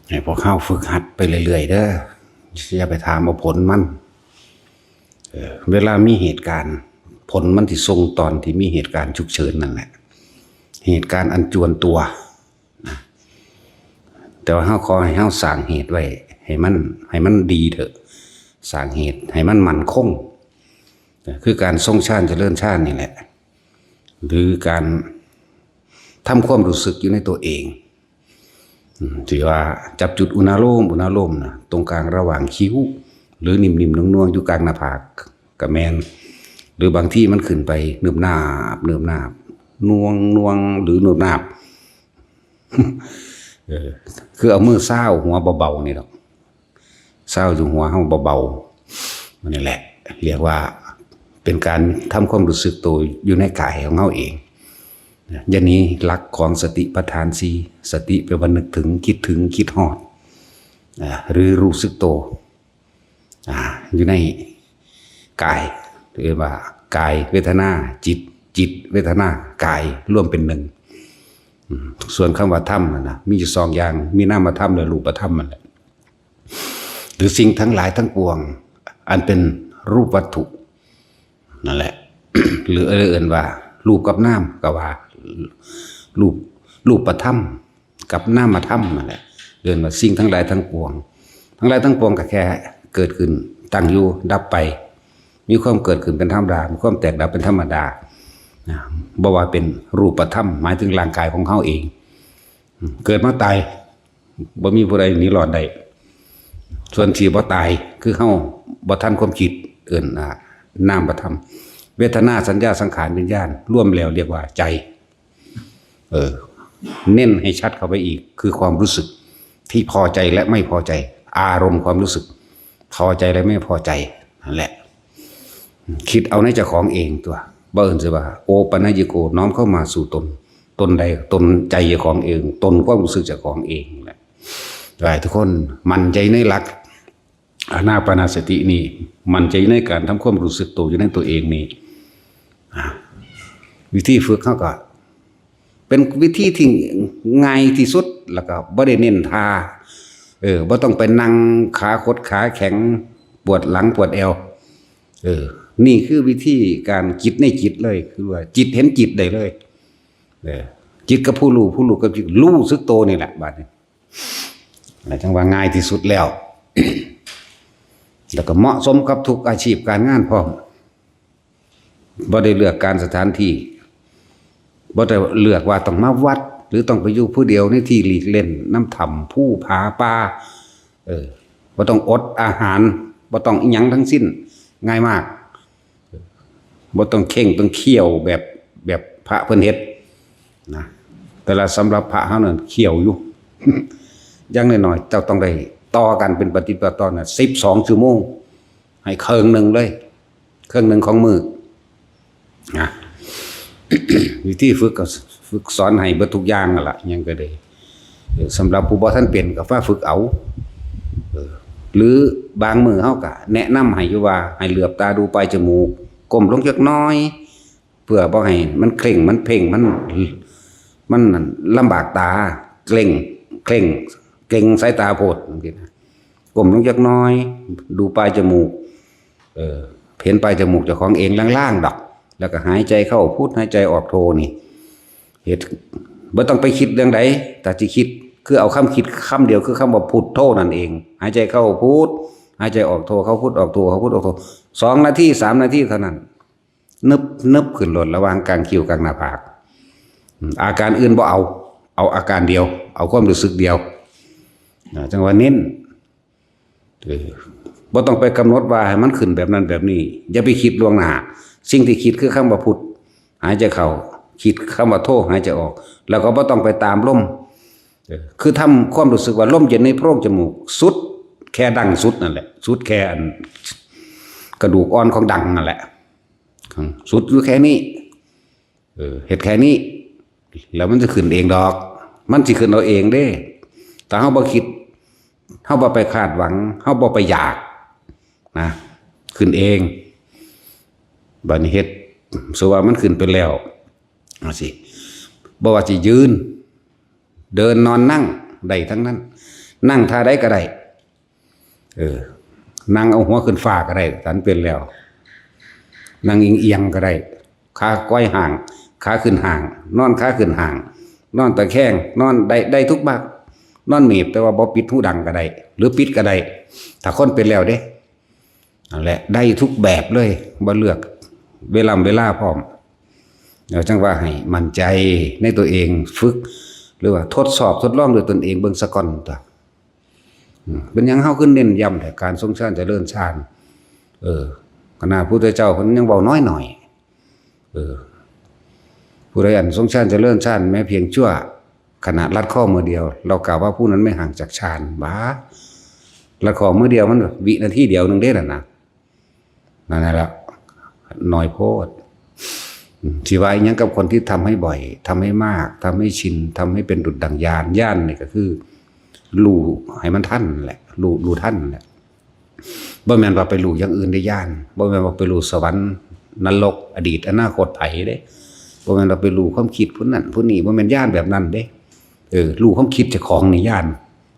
ให้พวกเข้าฝึกหัดไปเรื่อยๆเด้ออย่าไปถามเอาผลมันเวลามีเหตุการณ์ผลมันที่ทรงตอนที่มีเหตุการณ์ฉุกเฉินนั่นแหละเหตุการณ์อันจวนตัวนะแต่ว่าเฮาขอให้เฮาสร้างเหตุไว้ให้มันดีเถอะสร้างเหตุให้มันมั่นคงคือการทรงชาติเจริญชาตินี่แหละหรือการทำความรู้สึกอยู่ในตัวเองที่ว่าจับจุดอุณาโลมนะตรงกลางระหว่างคิ้วหรือนิ่มๆนวลๆอยู่กลางหน้าผากกับแมนหรือบางที่มันขึ้นไปเนิบนาบนวงหรือเนิบนาบคือเอามือเศร้าหัวเบาๆนี่หรอกเศร้าอยู่หัวห้องเบาๆมันนี่แหละเรียกว่าเป็นการทำความรู้สึกตัวอยู่ในกายของเราเองอย่างนี้หลักของสติปัฏฐานสี่สติแปลว่านึกถึงคิดฮอดหรือรู้สึกตัวอยู่ในกายเรียกว่ากายเวทนาจิตเวทนากายร่วมเป็นหนึ่งส่วนคำว่าธรรมนะมีอยู่สองอย่างมีนามธรรมและรูปธรรมมันแหละหรือสิ่งทั้งหลายทั้งปวงอันเป็นรูปวัตถุนั่นแหละ หรือเอื่นว่ารูปกับนามก็ว่ารูปธรรมกับนามธรรมนั่นแหละเรียนว่าสิ่งทั้งหลายทั้งปวงก็แค่เกิดขึ้นตั้งอยู่ดับไปมีความเกิดขึ้นเป็นธรรมดามีความแตกดับเป็นธรรมดาบ่ว่าเป็นรูปธรรมหมายถึงร่างกายของเขาเองเกิดมาตายบ่มีผู้ใดหนีรอดได้ส่วนที่บ่ตายคือเขาบ่ทันความคิดเอื่นนามธรรมเวทนาสัญญาสังขารวิญญาณร่วมแล้วเรียกว่าใจเน้นให้ชัดเข้าไปอีกคือความรู้สึกที่พอใจและไม่พอใจอารมณ์ความรู้สึกพอใจและไม่พอใจนั่นแหละคิดเอาในเจ้าของเองตัวบ่อื่นสิว่าโอปัญญิโกน้อมเข้ามาสู่ตนใดตนใจเจ้าของเองตนความรู้สึกเจ้าของเองแหละทุกคนมั่นใจในหลักอานาปานสตินี่มั่นใจในการทำความรู้สึกตัวอยู่ในตัวเองนี่วิธีฝึกเขาก็เป็นวิธีที่ง่ายที่สุดแล้วก็บ่ได้เน้นท่าบ่ต้องไปนั่งขาคดขาแข็งปวดหลังปวดเอวนี่คือวิธีการจิตในจิตเลยคือว่าจิตเห็นจิตได้เลยจิตกับผู้รู้กับจิตรู้สึกโตนี่แหละบัดนี้จังว่าง่ายที่สุดแล้ว แล้วก็เหมาะสมกับทุกอาชีพการงานพร้อมบ่ได้เลือกการสถานที่บ่ได้เลือกว่าต้องมาวัดหรือต้องไปอยู่ผู้เดียวในที่หลีกเล่นน้ำถ้ำผู้ผาป่าบ่ต้องอดอาหารบ่ต้องอิหยังทั้งสิ้นง่ายมากบ่ต้องเข่งต้องเคี่ยวแบบพระเพิ่นเฮ็ดนะแต่ละสำหรับพระเฮานั่นเคี่ยวอยู่ อย่างน้อยๆเจ้าต้องได้ต่อกันเป็นปฏิปต่อน่ะ12ชั่วโมงให้ครึ่งนึงเลยครึ่งนึงของมื้อนะ วิธีฝึกสอนให้เบิดทุกอย่างนั่นล่ะยังก็ได้สำหรับผู้บ่ทันเป็นก็ฟ้าฝึกเอาหรือบางมื้อเฮาก็แนะนำให้อยู่ว่าให้เหลือบตาดูปลายจมูกก้มลงจักน้อยเพื่อบ่ให้มันเคร่งมันเพ่งมันลำบากตาเกร็งสายตาโพดจังซี่นะก้มลงจักน้อยดูปลายจมูกเห็นปลายจมูกเจ้าของเองล่างๆดอกแล้วก็หายใจเข้าพุทหายใจออกโทนี่เฮ็ดบ่ต้องไปคิดเรื่องใดแต่สิคิดคือเอาคำคิดคำเดียวคือคำว่าพุทโธนั่นเองหายใจเข้าพุทหายใจออกโทเข้าพุทออกโทเข้าพุทออกโท2นาที3นาทีเท่านั้นนึบขึ้นหล่นระหว่างกลางคิ้วกลางหน้าผากอาการอื่นบ่เอาอาการเดียวเอาความรู้สึกเดียวจังว่าเน้นบ่ต้องไปกำหนดว่าให้มันขึ้นแบบนั้นแบบนี้อย่าไปคิดล่วงหน้าสิ่งที่คิดคือคำว่าพุทหายใจเข้าคิดคำว่าโทหายใจออกแล้วก็บ่ต้องไปตามลมคือทำความรู้สึกว่าลมเย็นในโพรงจมูกสุดแค่ดังสุดนั่นแหละสุดแค่กระดูกอ่อนของดังนั่นแหละสุดอยู่แค่นี้เฮ็ดแค่นี้แล้วมันจะขึ้นเองดอกมันสิขึ้นเอาเองเด้แต่เฮาบ่คิดเฮาบ่ไปคาดหวังเฮาบ่ไปอยากนะขึ้นเองบัดนี้เฮ็ดสว่ามันขึ้นไปแล้วเอาสิบ่ว่าสิยืนเดินนอนนั่งได้ทั้งนั้น นั่งท่าใดก็ได้นั่งเอาหัวขึ้นฟ้าก็ได้ฉันเป็นแล้วนั่งเอียงก็ได้ขาก้อยห่างขาขึ้นห่างนอนขาขึ้นห่างนอนตะแคงนอนได้ทุกบักนอนหมีบแต่ว่าบ่ปิดหูดังก็ได้หรือปิดก็ได้ถ้าคนเป็นแล้วเด้นั่นแหละได้ทุกแบบเลยบ่เลือกเวลาพร้อมเดี๋ยวจังว่าให้มั่นใจในตัวเองฝึกหรือว่าทดสอบทดลองด้วยตนเองเบิ่งซะก่อนตัวเป็นหยังเฮาขึ้นเน้นย้ำแต่การทรงฌานเจริญฌานขณะพุทธเจ้าเพิ่นยังเว้าน้อยหน่อยผู้ใดอันทรงฌานเจริญฌานแม้เพียงชั่วขณะลัดข้อมือเดียวเรากล่าวว่าผู้นั้นไม่ห่างจากฌานบ้าลัดข้อมือเดียวมันวินาทีเดียวนึงเด้นั่นนะนั่นแหละน้อยโพดชีวะยังกับคนที่ทำให้บ่อยทำให้มากทำให้ชินทำให้เป็นดุจดั่งญาณนี่ก็คือรู้ให้มันท่านแหละรู้ท่านแหละบ่แม่นว่าไปรู้อย่างอื่นได้ญาณบ่แม่นว่าไปรู้สวรรค์นรกอดีตอนาคตไผเด้บ่แม่นว่าไปรู้ความคิดผู้นั้นผู้นี้บ่แม่นญาณแบบนั้นเด้รู้ความคิดเจ้าของนี่ญาณ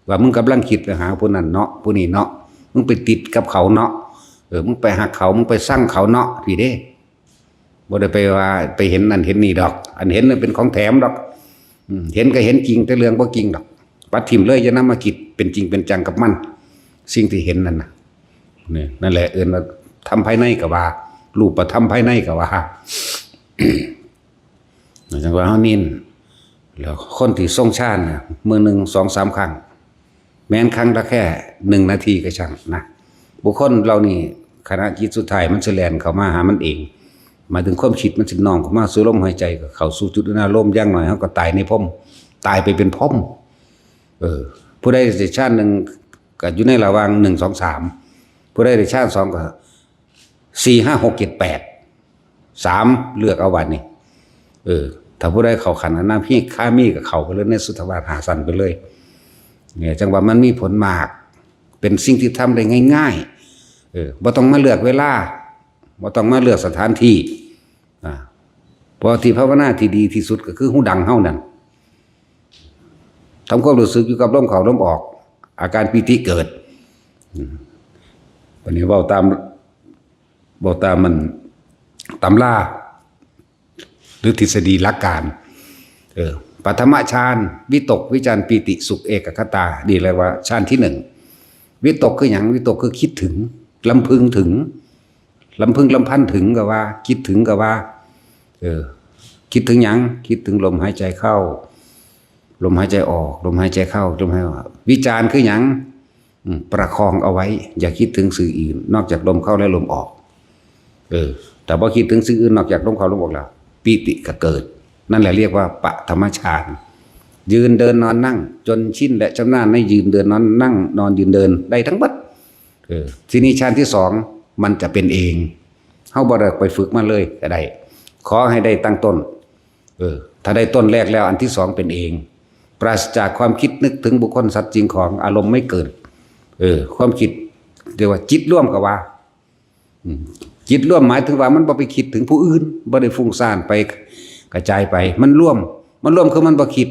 ว่ามึงกำลังคิดไปหาผู้นั้นเนาะผู้นี้เนาะมึงไปติดกับเขาเนาะมึงไปหักเขามึงไปสร้างเขาเนาะพี่เด้บ่ได้ไปว่าไปเห็นนั่นเห็นนี่ดอกอันเห็นนั่นเป็นของแถมดอกเห็นก็เห็นจริงแต่เรื่องบ่จริงดอกปัดถิ่มเลยอย่านำมาคิดเป็นจริงเป็นจังกับมันสิ่งที่เห็นนั่นน่ะนี่นั่นแหละว่าทำภายในก็ว่ารูปธรรมภายในก็ว่าจังว่าเฮานิ่นแล้วคนที่ทรงฌานน่ะมื้อนึง 2-3 ครั้งแม้นครั้งละแค่1 นาทีก็ช่างนะบุคคลเรานี่ขณะจิตสุดท้ายมันสิแล่นเข้ามาหามันเองหมายถึงความคิดมันสิน้อมเข้ามาสู่ลมหายใจก็เข้าสู่จุดอารมณ์อย่างน้อยเฮาก็ตายในพรหมตายไปเป็นพรหมผู้ใดได้ฌาน1ก็อยู่ในระหว่าง1 2 3ผู้ใดได้ฌาน2ก็4 5 6 7 8 3เลือกเอาวันนี้ถ้าผู้ใดเข้าขันธ์อนามิคามีก็เข้าไปเลยในสุทธวาสหาสันไปเลยเนี่ยจังว่ามันมีผลมากเป็นสิ่งที่ทำได้ง่ายๆบ่ต้องมาเลือกเวลาบ่ต้องมาเลือกสถานที่เพราะที่ภาวนาที่ดีที่สุดก็คือหูดังเฮานั่นทำความรู้สึกอยู่กับลมเข้าลมออกอาการปิติเกิดวันนี้เว้าตามมันตำราหรือทฤษฎีหลักการปฐมฌานวิตกวิจารปิติสุขเอกคตาดีเลยว่าฌานที่1วิตกคือหยังวิตกคือคิดถึงลำพึงถึงลำพึงลำพันถึงก็ว่าคิดถึงก็ว่าคิดถึงหยังคิดถึงลมหายใจเข้าลมหายใจออกลมหายใจเข้าลมหายใจออกวิจารคือหยังประคองเอาไว้อย่าคิดถึงสิ่งอื่นนอกจากลมเข้าและลมออกแต่พอคิดถึงสิ่งอื่นนอกจากลมเข้าลมออกแล้วปิติก็เกิดนั่นแหละเรียกว่าปฐมฌานยืนเดินนอนนั่งจนชินและชำนาญในยืนเดินนอนนั่งนอนยืนเดินได้ทั้งหมดทีนี้ฌานที่2มันจะเป็นเองเฮาบ่ได้ไปฝึกมาเลยก็ได้ขอให้ได้ตั้งต้นถ้าได้ต้นแรกแล้วอันที่2เป็นเองปราศจากความคิดนึกถึงบุคคลสัตว์จริงของอารมณ์ไม่เกิดความคิดเรียกว่าจิตร่วมกับว่าจิตร่วมหมายถึงว่ามันบ่ไปคิดถึงผู้อื่นบ่ได้ฟุ้งซ่านไปกระจายไปมันร่วมคือมันบ่คิด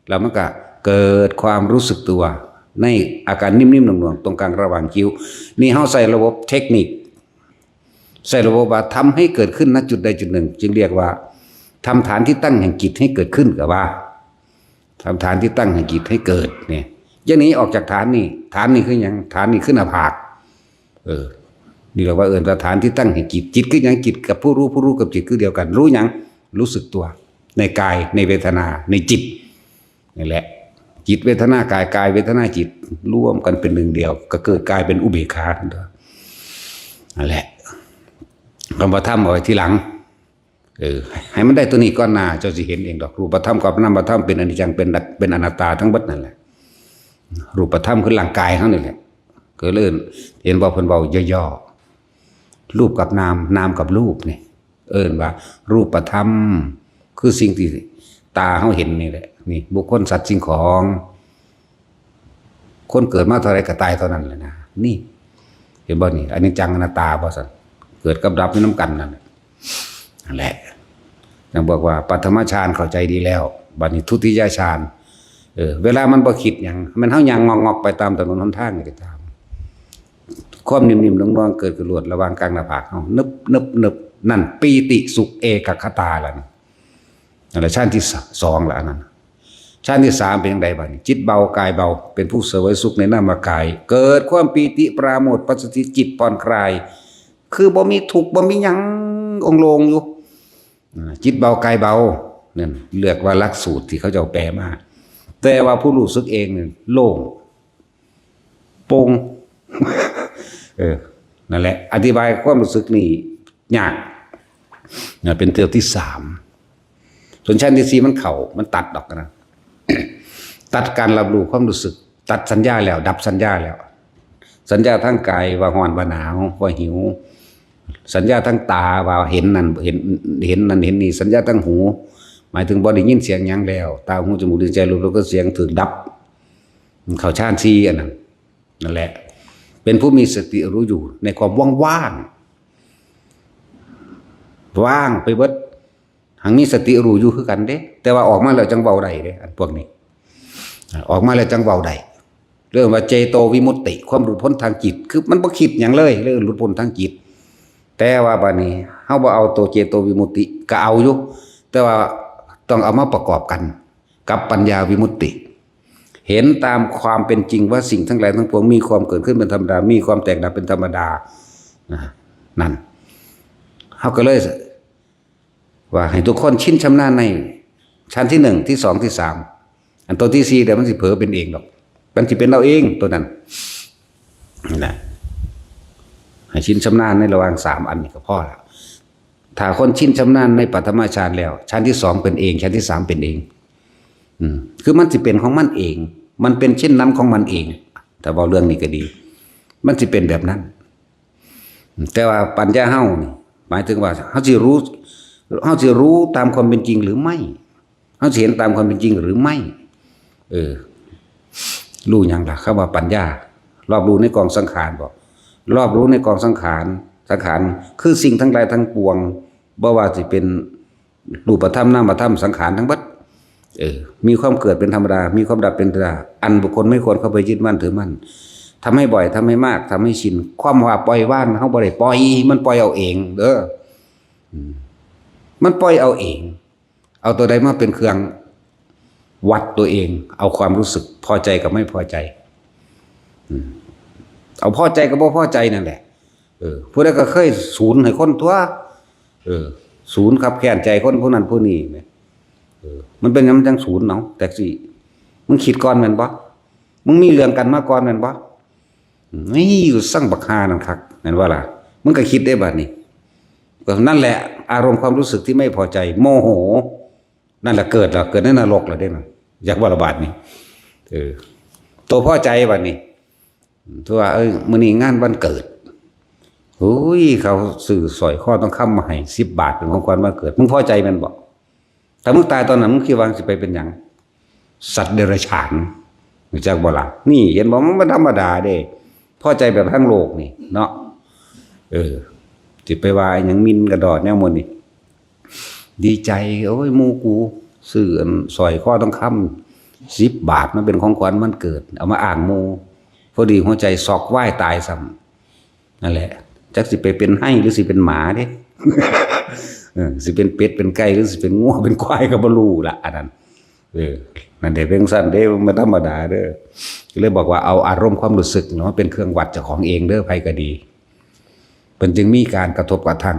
แล้วมันก็เกิดความรู้สึกตัวในอาการนิ่มๆหน่วงๆตรงกลางระหว่างคิ้วนี่เฮาใส่ระบบเทคนิคใส่ระบบว่าทำให้เกิดขึ้นณจุดใดจุดหนึ่งจึงเรียกว่าทำฐานที่ตั้งแห่งจิตให้เกิดขึ้นกับว่าทำฐานที่ตั้งแห่งจิตให้เกิดเนี่ยอย่างนี้ออกจากฐานนี่คือหยังฐานนี่ขึ้นหน้าผากนี่เราว่าสถานที่ตั้งแห่งจิตจิตคือหยังจิตกับผู้รู้กับจิตคือเดียวกันรู้หยังรู้สึกตัวในกายในเวทนาในจิตนี่แหละจิตเวทนากายเวทนาจิตร่วมกันเป็นหนึ่งเดียวก็เกิดกลายเป็นอุเบกขานั่นแหละคำว่าธรรมเอาไว้ทีหลังให้มันได้ตัวนี้ก่อนหน้าเจ้าสิเห็นเองดอกรูปธรรมกับนามธรรมเป็นอนิจจังเป็นอนัตตาทั้งหมดนั่นแหละรูปธรรมคือร่างกายเฮานี่แหละก็เลิ่นเห็นว่าเพิ่นเว้าย่อๆรูปกับนามกับรูปนี่ว่ารูปธรรมคือสิ่งที่ตาเฮาเห็นนี่แหละนี่บุคคลสัตว์สิ่งของคนเกิดมาเท่าไรก็ตายเท่านั้นแหละนะนี่เห็นบ่นี่อนิจจังอนัตตาบ่ซั่นเกิดกับดับอยู่นำกันนั่นแหละยังบอกว่าปฐมฌานเข้าใจดีแล้วบัดนี้ทุติยฌาน เวลามันบ่คิดหยังมันเฮาย่างงอกๆไปตามถนนหนทางนี่ก็ตามความนิ่มๆนวลๆเกิดขึ้นรวดระหว่างกลางหน้าผากเฮานึบนั่นปีติสุขเอกคตาล่ะนั่นแหละชั้นที่2ล่ะอันนั้นชั้นที่3เป็นจังไดบัดนี้จิตเบากายเบาเป็นผู้เสวยสุขในนามกายเกิดความปีติปราโมทย์ปัสสติจิตผ่อนคลายคือบ่มีทุกข์บ่มีหยังองโลงอยู่จิตเบากายเบานั่นเรียกว่าหลักสูตรที่เขาจะแปลมาแต่ว่าผู้รู้สึกเองเนี่ยโล่งโปร่ง นั่นแหละอธิบายความรู้สึกนี่ยากเป็นเทือกที่3ส่วนชั้นที่4มันตัดดอกนะ ตัดการรับรู้ความรู้สึกตัดสัญญาแล้วดับสัญญาแล้วสัญญาทั้งกายว่าร้อนว่าหนาวว่าหิวสัญญาทั้งตาว่าเห็นนั่นเห็นนั่นเห็นนี่สัญญาทั้งหูหมายถึงบ่ได้ยินเสียงหยังแล้วตาหูจมูกลิ้นใจรู้แล้วก็เสียงถูกดับเข้าฌาน4อันนั้นนั่นแหละเป็นผู้มีสติรู้อยู่ในความว่างไปเบิดหังมีสติรู้อยู่คือกันเด้แต่ว่าออกมาแล้วจังเว้าได้เด้อันพวกนี้ออกมาแล้วจังเว้าได้เรื่องว่าเจโตวิมุตติความหลุดพ้นทางจิตคือมันบ่คิดหยังเลยเรื่องหลุดพ้นทางจิตแต่ว่าบัดนี้เฮาบ่เอาตัวเจโตวิมุตติก็เอาอยู่แต่ว่าต้องเอามาประกอบกันกับปัญญาวิมุตติเห็นตามความเป็นจริงว่าสิ่งทั้งหลายทั้งปวงมีความเกิดขึ้นเป็นธรรมดามีความแตกดับเป็นธรรมดานั่นเฮาก็เลยว่าให้ทุกคนชินชำนาญในชั้นที่1ที่2ที่3อันตัวที่4เดี๋ยวมันสิเผลอเป็นเองดอกมันสิเป็นเราเองตัวนั้นนั่นแหละให้ชินชำนาญในระหว่าง3อันนี้ก็พอแล้วถ้าคนชินชำนาญในปฐมฌานแล้วชั้นที่2เป็นเองชั้นที่3เป็นเองคือมันสิเป็นของมันเองมันเป็นเช่นนั้นของมันเองแต่บอกเรื่องนี้ก็ดีมันสิเป็นแบบนั้นแต่ว่าปัญญาเฮานี่หมายถึงว่าเฮาสิรู้ตามความเป็นจริงหรือไม่เฮาสิเห็นตามความเป็นจริงหรือไม่รู้หยังล่ะคำว่าปัญญารอบรู้ในกองสังขารบ่รอบรู้ในกองสังขารคือสิ่งทั้งหลายทั้งปวงบ่ว่าสิเป็นรูปธรรมนามธรรมสังขารทั้งเบิดมีความเกิดเป็นธรรมดามีความดับเป็นธรรมดาอันบุคคลไม่ควรเข้าไปยึดมั่นถือมั่นทำให้บ่อยทำให้มากทำให้ชินความว่าปล่อยว่างเฮาบ่ได้ปล่อยมันปล่อยเอาเองเด้อมันปล่อยเอาเองเอาตัวใดมาเป็นเครื่องวัดตัวเองเอาความรู้สึกพอใจกับไม่พอใจเอาพอใจกับบ่พอใจนั่นแหละผู้ใดก็เคยศูนย์ให้คนตัวศูนย์ขับแค้นใจคนผู้นั้นผู้นี้มันเป็นยังจังศูนย์เนาะแต่สิมึงคิดก่อนแม่นบ่มึงมีเรื่องกันมาก่อนแม่นบ่นี่อยู่สั่งบักฮานั่นคักแม่นว่าล่ะมึงก็คิดได้บัดนี้ก็นั่นแหละอารมณ์ความรู้สึกที่ไม่พอใจโมโหนั่นแหละเกิดในนรกแล้วเด้น่ะอยากว่าระบาดนี่ตัวพอใจบัดนี้ตัวว่ามื้อนี้งานวันเกิดโอ้ยเขาซื้อสร้อยคอทองคำมาให้10 บาทเป็นของขวัญวันเกิดมึงพอใจแม่นบ่ถ้ามึงตายตอนนั้นมึงคิดว่าสิไปเป็นหยังสัตว์เดรัจฉานรู้จักบ่ล่ะนี่เห็นบ่มันบ่ธรรมดาเด้พอใจแบบทั้งโลกนี่เนาะสิไปว่าหยังมินกระดอดแนวหมดนี่ดีใจโอ้ยหมู่กูซื้อสร้อยคอทองคำ10 บาทมันเป็นของขวัญวันเกิดเอามาอ้างหมู่พอดีหัวใจซอกว่ายตายซ้ำนั่นแหละจักสิไปเป็นไห้หรือสิเป็นหมาเด้ สิเป็นเป็ดเป็นไก่หรือสิเป็นงัวเป็นควายก็บ่รู้ล่ะอันนั้นนั่นได้เป็นสั้นเด้มันธรรมดาเด้อก็เลยบอกว่าเอาอารมณ์ความรู้สึกเนาะเป็นเครื่องวัดเจ้าของเองเด้อไผก็ดีเพิ่นจึงมีการกระทบกระทั่ง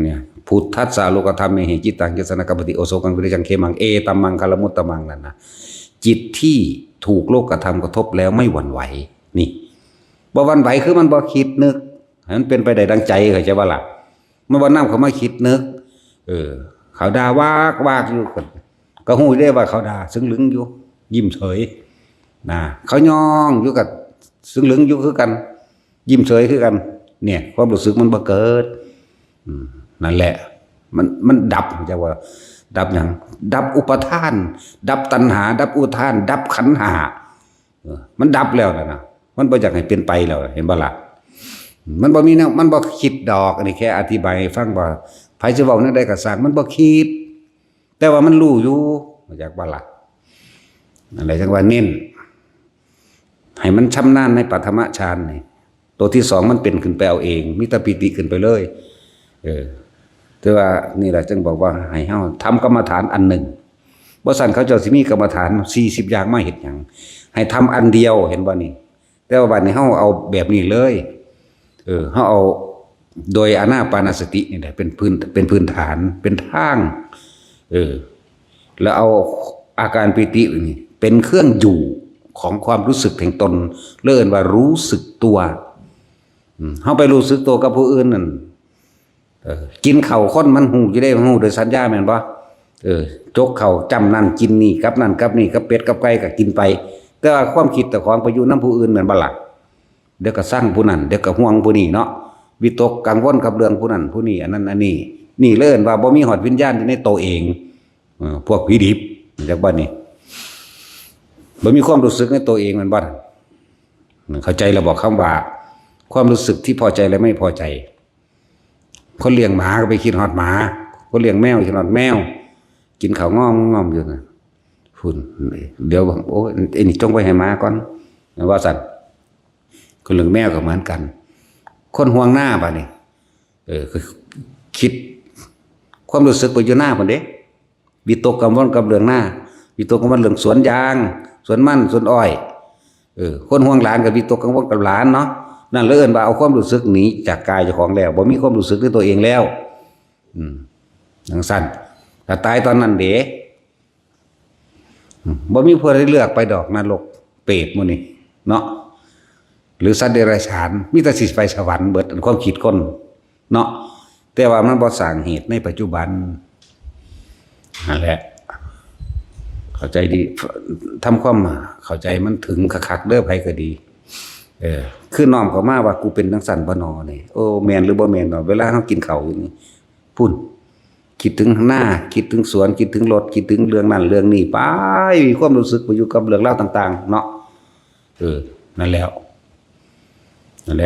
เนี่ยพุทธัสสะโลกธรรมเมหิจิตตังยสนกัปปติโอโสกังวิริจังเคมังเอตัมมังคลมุตตมังนั่นนะจิตที่ถูกโลกธรรมกระทบแล้วไม่หวั่นไหวนี่บ่หวั่นไหวคือมันบ่คิดนึกมันเป็นไปได้ดังใจเข้าใจบ่ล่ะมันบ่นำเขามาคิดนึกเขาด่าวากอยู่ก็ฮู้ได้ว่าเขาด่าซึ้งลึงอยู่ยิ้มเฉยนะเขาย่องอยู่กับซึ้งลึงอยู่คือกันยิ้มเฉยคือกันเนี่ยความรู้สึกมันบ่เกิดนั่นแหละมันดับจะว่าดับหยังดับอุปทานดับตัณหาดับอุทานดับขันธ์ห้ามันดับแล้วนะมันบ่อยากให้เป็นไปแล้วเห็นบ่ล่ะมันบ่มีแนวมันบ่คิดดอกอันนี้แค่อธิบายให้ฟังว่าไผสิเว้าแนวใดก็สร้างมันบ่คิดแต่ว่ามันรู้อยู่อยากบ่ล่ะ อะไรจังว่าเน้นให้มันชำนาญในปฐมฌานนี่ตัวที่สองมันเป็นขึ้นไปเอาเองมิตรปิติขึ้นไปเลยแต่ว่านี่แหละจึงบอกว่าให้เฮาทำกรรมฐานอันหนึ่งบ่ซั่นเขาเจ้าสิมีกรรมฐาน40อย่างมาเฮ็ดหยังให้ทำอันเดียวเห็นบ่นี่แต่ว่าบัดนี้เฮาเอาแบบนี้เลยเฮาเอาโดยอานาปานสตินี่แหละเป็นพื้นฐานเป็นทางแล้วเอาอาการปิตินี่เป็นเครื่องอยู่ของความรู้สึกแห่งตนเรียกว่ารู้สึกตัวเฮาไปรู้สึกตัวกับผู้อื่นนั่นกินข้าวคนมันหูจะได้หูโดยสัญญาแม่นบ่จกข้าวจำนั่นกินนี่กับนั่นกับนี่กับเป็ดกับไก่ก็กินไปแต่ว่าความคิดแต่ของไปอยู่นำผู้อื่นนั่นบ่ล่ะเดี๋ยวก็สร้างผู้นั้นเดี๋ยวก็ห่วงผู้นี้เนาะวิตกกังวลกับเรื่องผู้นั้นผู้นี้อันนั้นอันนี้นี่เลิ่นว่าบ่มีหอดวิญญาณอยู่ในตัวเองพวกผีดิบจากบ้านนี้บ่มีความรู้สึกในตัวเองมันบ่เข้าใจเราบอกคำว่าความรู้สึกที่พอใจและไม่พอใจคนเลี้ยงหมาก็ไปคิดฮอดหมาคนเลี้ยงแมวคิดฮอดแมวกินข้าวงอมอยู่นะฝุ่นเดี๋ยวโอ้ไอ้นี่จงไปให้หมาก่อนว่าสั่นคนเลี้ยงแมวก็เหมือนกันคนห่วงหน้าป่ะนี่คือคิดความรู้สึกไปอยู่หน้าพุ่นเด้วิตกกังวลกับเรื่องหน้าวิตกกังวลเรื่องสวนยางสวนมันสวนอ้อยคนห่วงหลานกับวิตกกังวลกับหลานเนาะนั่นเลยว่าเอาความรู้สึกหนีจากกายเจ้าของแล้วบ่มีความรู้สึกในตัวเองแล้วจังซั่นถ้าตายตอนนั้นเด้บ่มีผู้ใดเลือกไปดอกนรกเปรตหมู่นี่เนาะหรือสัตว์เดรัจฉานมีแต่สิไปสวรรค์เบิดความคิดคนเนาะแต่ว่ามันบ่สร้างเหตุในปัจจุบันนั่นแหละเข้าใจดีทำความเข้าใจมันถึงคักๆเด้อไผก็ดีคือน้อมเข้ามาว่ากูเป็นจังซั่นบ่นอนี่โอ้แม่นหรือบ่แม่นเนาะเวลาเฮากินข้าวอยู่นี่พุ่นคิดถึงหน้าคิดถึงสวนคิดถึงรถคิดถึงเรื่องนั้นเรื่องนี้ไปมีความรู้สึกไปอยู่กับเรื่องราวต่างๆเนาะนั่นแล้ว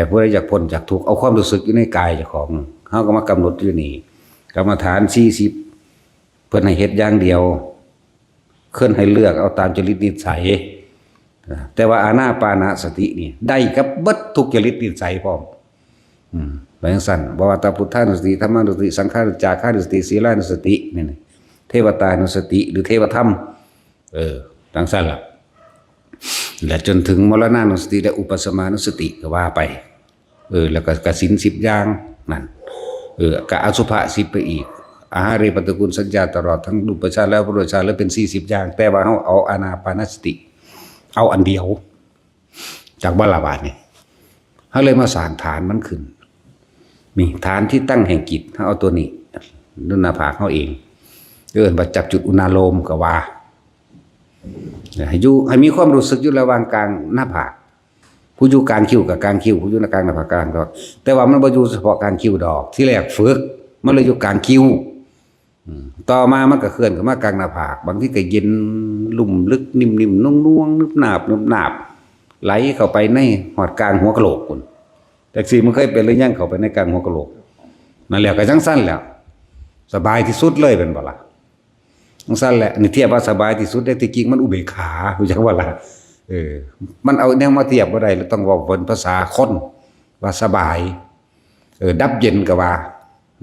ผู้ใดอยากพ้นจากทุกข์เอาความรู้สึกอยู่ในกายเจ้าของเฮาก็มากำหนดอยู่นี่กรรมฐาน40เพิ่นให้เฮ็ดอย่างเดียวเพิ่นให้เลือกเอาตามจริตนิสัยแต่ว่าอานาปานสตินี่ได้กับเบิดทุกจริตนิสัยพร้อมไปจังซั่นบ่ว่าตาพุทธานุสติธรรมานุสติสังฆานุจาคานุสติศีลานุสตินี่เทวตานุสติหรือเทวธรรมจังซั่นล่ะและจนถึงมรณานุสติและอุปสมานุสติก็ว่าไปแล้วก็กสิน10อย่างนั่นก็อสุภะ10ไปอีกอาหาริปฏิกูลสัญญาตลอดทั้งรูปฌานและอรูปฌานแล้วเป็น40อย่างแต่ว่าเฮาเอาอานาปานสติเอาอันเดียวจากบาลาบาทนี่เฮาเลยมาสร้างฐานมันขึ้นมีฐานที่ตั้งแห่งจิตเฮาเอาตัวนี้ดุนาภาคเฮาเองว่าจับจุดอุณาโลมก็ว่าให้มีความรู้สึกอยู่ระหว่างกลางหน้าผากผู้อยู่กลางคิ้วกับกลางคิ้วผู้อยู่ในกลางหน้าผากกลางก็แต่ว่ามันบ่อยู่เฉพาะกลางคิ้วดอกที่แรกฝึกมันเลยอยู่กลางคิ้วต่อมามันก็เคลื่อนขึ้นมากลางหน้าผากบางทีก็เย็นลุ่มลึกนิ่มๆนุ่งๆนึบหนาบไหลเข้าไปในหอดกลางหัวกะโหลกพุ่นแต่สิมันเคยเป็นหรือยังเข้าไปในกลางหัวกะโหลกนั่นแหละก็จังซั่นแล้วสบายที่สุดเลยเป็นบ่ล่ะจังซั่นแหละนี่เทียบว่าสบายที่สุดได้ที่จริงมันอุเบกขารู้จักว่าล่ะมันเอาแนวมาเทียบบ่ได้แล้วต้องเว้าเป็นภาษาคนว่าสบายดับเย็นก็ว่า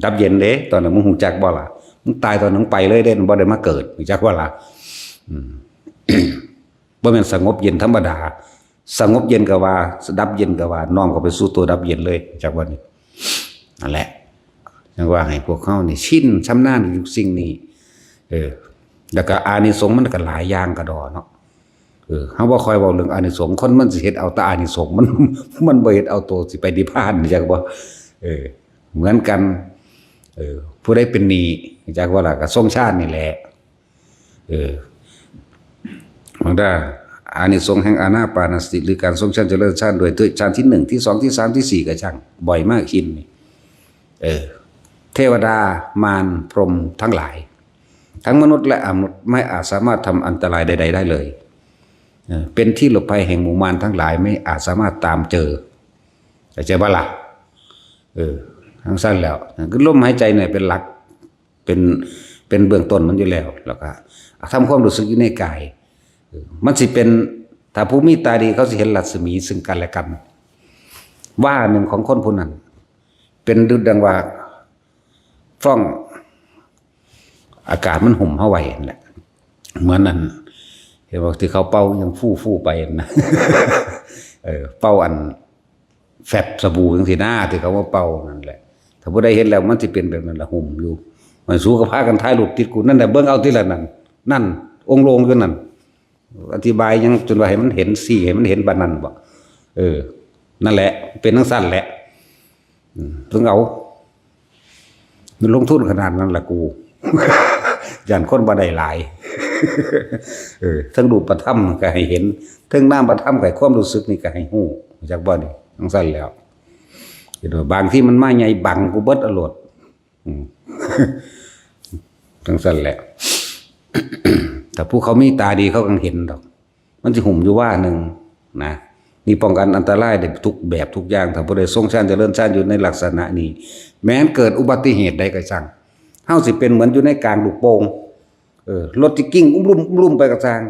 ดับเย็นเด้ตอนนั้นมึงฮู้จักบ่ล่ะมึงตายตอนนั้นไปเลยเด้บ่ได้มาเกิดรู้จักว่าล่ะบ่แม่นสงบเย็นธรรมดาสงบเย็นก็ว่าดับเย็นก็ว่าน้อมเข้าไปสู่ตัวดับเย็นเลยจากวันนี้นั่นแหละจังว่าให้พวกเขานี่ชินชำนาญอยู่สิ่งนี้แล้วก็อานิสงส์มันก็หลายอย่างกระดอเนาะเฮาบ่ค่อยเว้าเรื่องอานิสงส์คนมันสิเฮ็ดเอาแต่อานิสงส์มันบ่เฮ็ดเอาตัวสิไปนิพพานจักบ่เหมือนกันผู้ใดเป็นหนี้จักว่าล่ะก็ทรงชาตินี่แหละมันได้อานิสงส์แห่งอานาปานสติหรือการทรงฌานเจริญฌานโดยฌานที่1ที่2ที่3ที่4ก็ช่างบ่อยมากชินนี่เทวดามารพรหมทั้งหลายทั้งมนุษย์และอมนุษย์ไม่อาจสามารถทำอันตรายใดๆได้เลยเป็นที่หลบภัยแห่งหมู่มารทั้งหลายไม่อาจสามารถตามเจอเข้าใจบ่ล่ะทั้งสั้นแล้วคือลมหายใจเนี่ยเป็นหลักเป็นเบื้องต้นมันอยู่แล้วก็ทำความรู้สึกอยู่ในกาย มันสิเป็นถ้าผู้มีตาดีเขาสิเห็นรัศมีซึ่งกันและกันว่าหนึ่งของคนผู้นั้นเป็นดุจดังว่าฟ้องอากาศมันห่มเฮาไว้นั่นแหละเหมือนนั้นเห็นว่าที่เขาเป่ายังฟู่ไปนะเป่าอันแฟบสบู่จังซี่นะที่เขาว่าเป่านั่นแหละถ้าผู้ใดเห็นแล้วมันสิเป็นแบบนั้นละห่มอยู่มันสู้กับพากันถ่ายรูปติดกูนั่นแหละเบิ่งเอาทีละนั่นองค์ลงอยู่นั่นอธิบายยังจนว่าให้มันเห็นสิให้มันเห็นปานนั้นบ่นั่นแหละเป็นทั้งสั้นแหละถึงเอามันลงทุนขนาดนั้นละกู ย่านคนบ่ได้หลาย ทั้งรูปธรรมก็ให้เห็นทั้งนามธรรมก็ให้ความรู้สึกนี่ก็ให้ฮู้จักบ่นี่ทั้งสั้นแล้วเห็นว่าบางที่มันมาใหญ่บังกูเบิดอรดทั้งสั้นแหละ แต่ผู้เขามีตาดีเขาก็เห็นดอกมันสิหุ่มอยู่ว่าหนึ่งนะนี่ป้องกันอันตรายได้ทุกแบบทุกอย่างถ้าผู้ใดทรงชาญเจริญชาญอยู่ในลักษณะนี้แม้นเกิดอุบัติเหตุใดก็ช่างเฮาสิเป็นเหมือนอยู่ในกลางลูกโป่งรถที่กิ้งลุ่มไปกระช่าง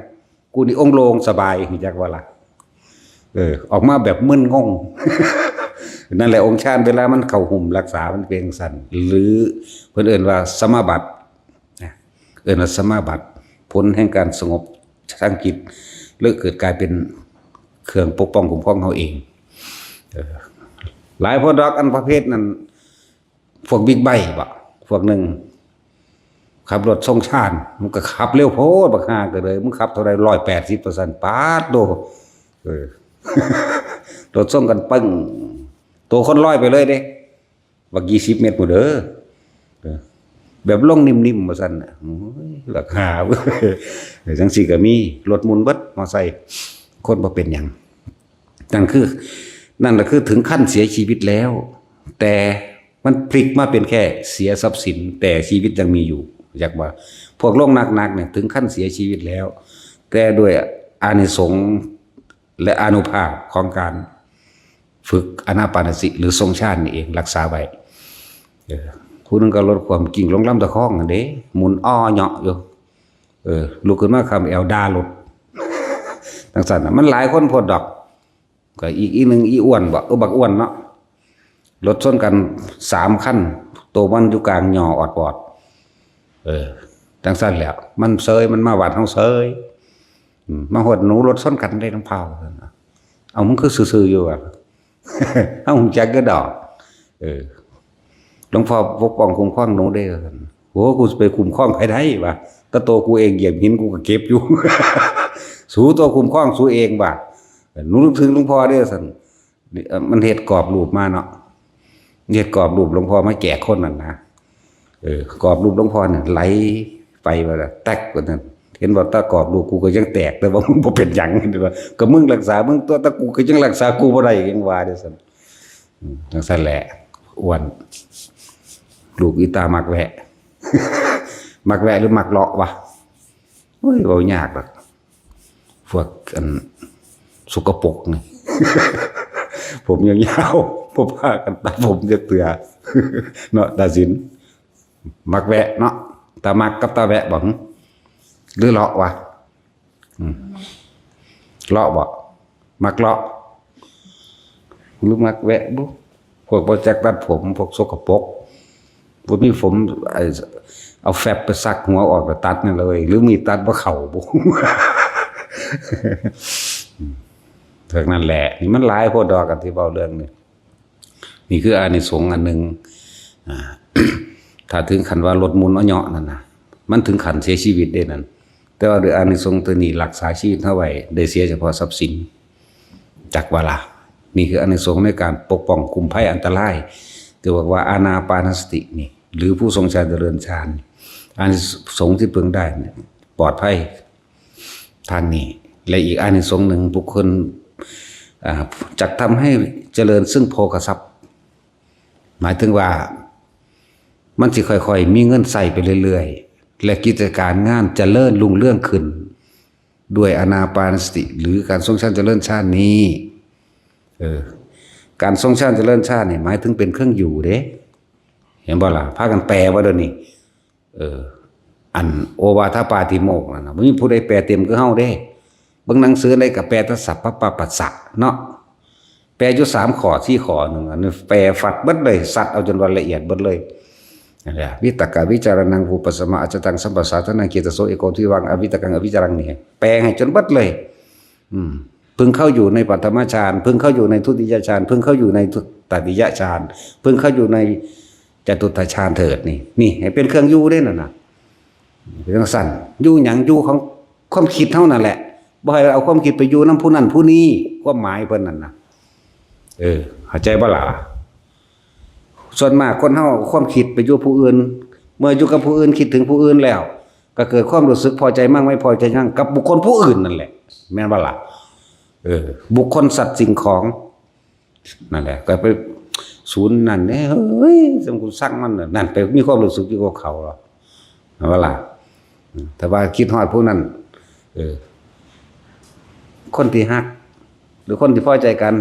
กูนี่องค์โลงสบายรู้จักว่าล่ะออกมาแบบมึนงง นั่นแหละองค์ชาญเวลามันเข้าหุ่มรักษามันเป็นสั่นหรือเพิ่นเอิ้นว่าสมาบัติเอิ้นว่าสมาบัติผลแห่งการสงบทางจิตเลิกเกิดกลายเป็นเครื่องปกป้องคุ้มครองเขาเองหลายพวกดอกอันประเภทนั้นพวกบิ๊กไบค์บ่พวกหนึ่งขับรถทรงชาติมันก็ขับเร็วโพดบักฮาก็เลยมึงขับเท่าไร180%ปาดโดรถส่งกันปึ้งตัวคนร้อยไปเลยเด้บัก20 เมตรหมดเด้อแบบลงนิ่มๆมาสั่นน่ะโอ้ยราคาเว้ยจังซี่ก็มีรถหมุนเบิดมอไซค์คนบ่เป็นหยังนั่นล่ะคือถึงขั้นเสียชีวิตแล้วแต่มันพลิกมาเป็นแค่เสียทรัพย์สินแต่ชีวิตยังมีอยู่อยากว่าพวกโรคหนักๆเนี่ยถึงขั้นเสียชีวิตแล้วแต่ด้วยอานิสงส์และอานุภาพของการฝึกอานาปานสติหรือทรงชาตินี่เองรักษาไว้ผู้นึงก็ลดความกิ่งลงลำตะคองอันเด้หมุนอ้อเหาะอยู่ลุกขึ้นมาคำแอลดาลดทั้งสั่นมันหลายคนพดดอกก็อีกนึงอีอ้วนบ่บักอ้วนเนาะรถชนกัน3 คันโตมันอยู่กลางหย่ออดปอดทั้งสั่นแล้วมันเซยมันมาหวาดเฮาเซยมาหดหนูรถชนกันได้ทั้งเผาเอามึงคือซื่อๆอยู่อ่ะ เฮาจักก็ดอกหลวงพ่อปกป้องคุ้มครองหนูได้โหกูไปคุ้มครองใครได้วะแต่ตัวกูเองเหยียบหินกูก็เก็บอยู่ สู้ตัวคุ้มครองสู้เองบ่ะหนูนึกถึงหลวงพ่อเด้อซั่นมันเฮ็ดกรอบรูปมาเนาะเฮ็ดกรอบรูปหลวงพ่อมาแจกคนนั่นนะกรอบรูปหลวงพ่อเนี่ยไหลไปว่าแตกกว่านั้นเห็นบ่ตากรอบรูปกูก็ยังแตกแต่ว่ามึงบ่เป็นหยังเด้อว่าก็มึงรักษามึงตัวตะกูก็ยังรักษากูบ่ได้ยังว่าเด้อซั่นจังซั่นแหละอ้วนลูกอีตามักแวะ มักแวะหรือมักเลาะวะโอ้ยบ่ยากหรอกพวกอันสกปรกนี่ ผมยาวๆบ่พากันตัดผมจะเตือ เนาะตาสินมักแวะเนาะตามักกับตาแวะบ่หรือเลาะวะเลาะบ่มักเลาะหรือมักแวะบ่พวกบ่จักตัดผมพวกสกปรกบ่มีผมเอาแฟบไปซักหัวออกแล้วตัดนั่นเลยหรือมีตัดบ่เข้าบ่ เท่านั้นแหละนี่มันหลายโพดดอกกันที่เว้าเรื่องนี่คืออานิสงส์อันนึงถ้าถึงขั้นว่ารถหมุนเอาเหาะนั่นน่ะมันถึงขั้นเสียชีวิตได้นั่นแต่ว่าด้วยอานิสงส์ตัวนี้รักษาชีวิตเฮาไว้ได้เสียเฉพาะทรัพย์สินจักว่าล่ะนี่คืออานิสงส์ในการปกป้องคุ้มภัยอันตรายที่ว่าอานาปานสตินี่หรือผู้ทรงฌานเจริญฌานอานิสงส์ที่พึงได้เนี่ยปลอดภัยทางนี้และอีกอานิสงส์หนึ่งบุคคลจักทำให้เจริญซึ่งโภคทรัพย์หมายถึงว่ามันสิค่อยๆมีเงินใส่ไปเรื่อยๆและกิจการงานเจริญรุ่งเรืองขึ้นด้วยอานาปานสติหรือการทรงฌานเจริญฌานนี้การทรงฌานเจริญฌานนี่หมายถึงเป็นเครื่องอยู่เด้เห็นบ่ล่ะพากันแปลว่าเดี๋ยวนี้อันโอวาทปาติโมกข์นั่นน่ะบ่มีผู้ใดแปลเต็มคือเฮาเด้ บางหนังสืออะไรกับแปลแต่สัพพะปะปัสสะเนาะแปลอยู่3 ข้อ 4 ข้อนึงอันนี้แปลฝัดเบิดเลยสัตว์เอาจนวันละเอียดเบิดเลยนั่นแหละวิตกวิจารณังภูปสมะอจตังสัมปสาทนังเกตโสเอโกทิวังอวิตกังอวิจารังนี่แปลให้จนเบิดเลยพึงเข้าอยู่ในปัทมฌานพึงเข้าอยู่ในทุติยฌานพึงเข้าอยู่ในตติยฌานพึงเข้าอยู่ในจตุตฌานเถิดนี่ให้เป็นเครื่องอยู่ได้นั่นน่ะเป็นจังซั่นอยู่หยังอยู่ของความคิดเท่านั้นแหละบ่ให้เอาความคิดไปอยู่นำผู้นั้นผู้นี้ความหมายเพิ่นนั่นน่ะเข้าใจบ่ล่ะส่วนมากคนเฮาความคิดไปอยู่ผู้อื่นเมื่ออยู่กับผู้อื่นคิดถึงผู้อื่นแล้วก็เกิดความรู้สึกพอใจมั่งไม่พอใจมั่งกับบุคคลผู้อื่นนั่นแหละแม่นบ่ล่ะบุคคลสัตว์สิ่งของนั่นแหละก็ไปศูนย์นั่นเฮ้ยสมมุติสร้างมันนั่นไปมีความรู้สึกอยู่กับเขาหรอว่าล่ะแต่ว่าคิดฮอดผู้นั้นคนที่ฮักหรือคนที่พอใจกัน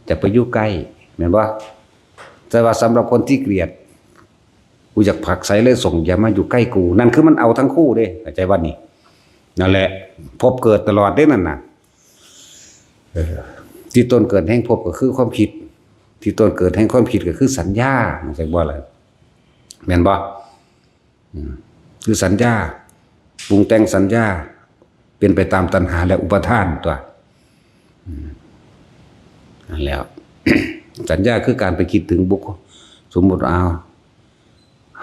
จะไปอยู่ใกล้แม่นบ่แต่ว่าสำหรับคนที่เกลียดกูอยากผลักไสเลยส่งอย่ามาอยู่ใกล้กูนั่นคือมันเอาทั้งคู่เด้เข้าใจว่านี่นั่นแหละพบเกิดตลอดเด้นั่นน่ะที่ต้นเกิดแห่งพบก็คือความคิดที่ต้นเกิดแห่งความคิดก็คือสัญญาเข้าใจบ่ล่ะแม่นบ่คือสัญญาปรุงแต่งสัญญาเป็นไปตามตัณหาและอุปาทานตัวนั่นแล้ว สัญญาคือการไปคิดถึงบุคคลสมมุติเอา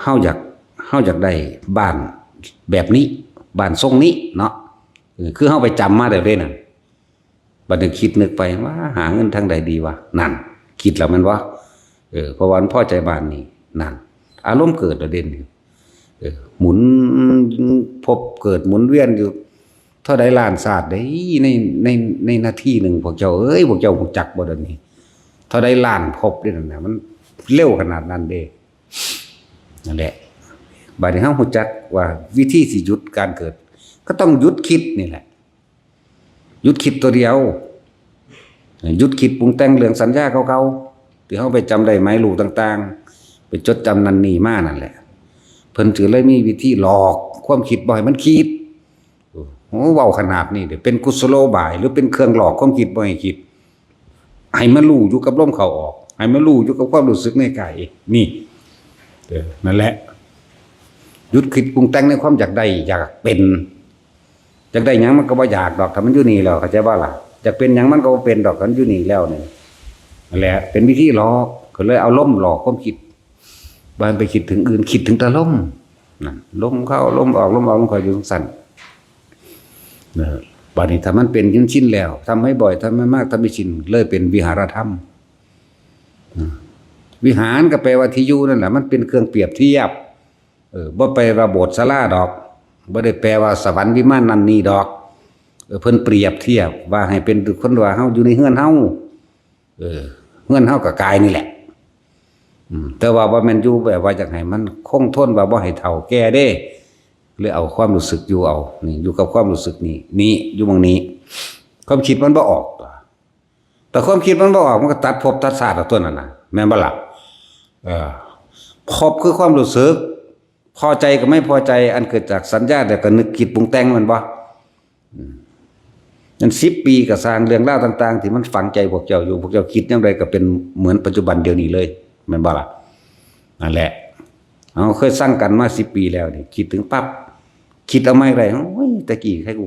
เฮาอยากได้บ้านแบบนี้บ้านทรงนี้เนาะคือเฮาไปจำมาได้เลยน่ะบัดนี้คิดนึกไปว่าหาเงินทางใดดีวะนั่นคิดแล้วมันว่าเพราะว่าพ่อใจบ้านนี้นั่นอารมณ์เกิดแล้วเด่นหมุนพบเกิดหมุนเวียนอยู่เท่าใดล้านศาสตร์ได้ในนาทีหนึ่งพวกเจ้าพวกเจ้าคงจักบ่เดี๋ยวนี้เท่าใดล้านพบนี่นั่นน่ะมันเร็วขนาดนั้นเด้นั่นแหละบัดนี้เฮาฮู้จักว่าวิธีสิหยุดการเกิดก็ต้องหยุดคิดนี่แหละหยุดคิดตัวเดียวหยุดคิดปรุงแต่งเรื่องสัญญาเก่าๆที่เฮาไปจำได้หมายรู้ต่างๆไปจดจำนั่นนี่มานั่นแหละเพิ่นถือเลยมีวิธีหลอกความคิดบ่ให้มันคิดโอ้เว้าขนาดนี้เด้เป็นกุศโลบายหรือเป็นเครื่องหลอกความคิดบ่ให้คิดให้มันรู้อยู่กับลมเข้าออกให้มันรู้อยู่กับความรู้สึกในกายนี่นั่นแหละหยุดคิดปรุงแต่งในความอยากได้อยากเป็นอยากได้หยังมันก็บ่อยากดอกถ้ามันอยู่นี่แล้วเข้าใจบ่ล่ะอยากเป็นหยังมันก็บ่เป็นดอกมันอยู่นี่แล้วนี่นั่นแหละเป็นวิธีหลอกก็เลยเอาลมหลอกความคิดบานไปคิดถึงอื่นคิดถึงแต่ลมนั่นลมเข้าลมออกลมออกมันก็อยู่สั่นบัดนี้ถ้ามันเป็นชินแล้วทำให้บ่อยทำให้มากทำให้ชินเลยเป็นวิหารธรรมวิหารก็แปลว่าที่อยู่นั่นแหละมันเป็นเครื่องเปรียบเทียบบ่ไประโบสถ์ศาลาดอกบ่ได้แปลว่าสวรรค์วิมานนั่นนี่ดอกเพิ่นเปรียบเทียบว่าให้เป็นคนว่าเฮาอยู่ในเฮือนเฮาเฮือนเฮาก็กายนี่แหละแต่ว่าบ่แม่นอยู่แบบว่าอยากให้มันคงทนว่าบ่ให้เฒ่าแก่เด้เลยเอาความรู้สึกอยู่เอานี่อยู่กับความรู้สึกนี่อยู่ตรงนี้ความคิดมันบ่ออกแต่ความคิดมันบ่ออกมันก็ตัดภพตัดชาติเอาตัวนั้นน่ะแม่นบ่ล่ะภพคือความรู้สึกพอใจกับไม่พอใจอันเกิดจากสัญญาแต่ก็นึกคิดปรุงแต่งมันบ่นั่น10 ปีก็สร้างเรื่องราวต่างๆที่มันฝังใจพวกเจ้าอยู่พวกเจ้าคิดจังไดก็เป็นเหมือนปัจจุบันเดี๋ยวนี้เลยแม่นบ่ล่ะนั่นแหละเอาเคยสร้างกันมา10 ปีแล้วนี่คิดถึงปั๊บคิดเอาไม่ไรโอ้ยตะกี้ให้กู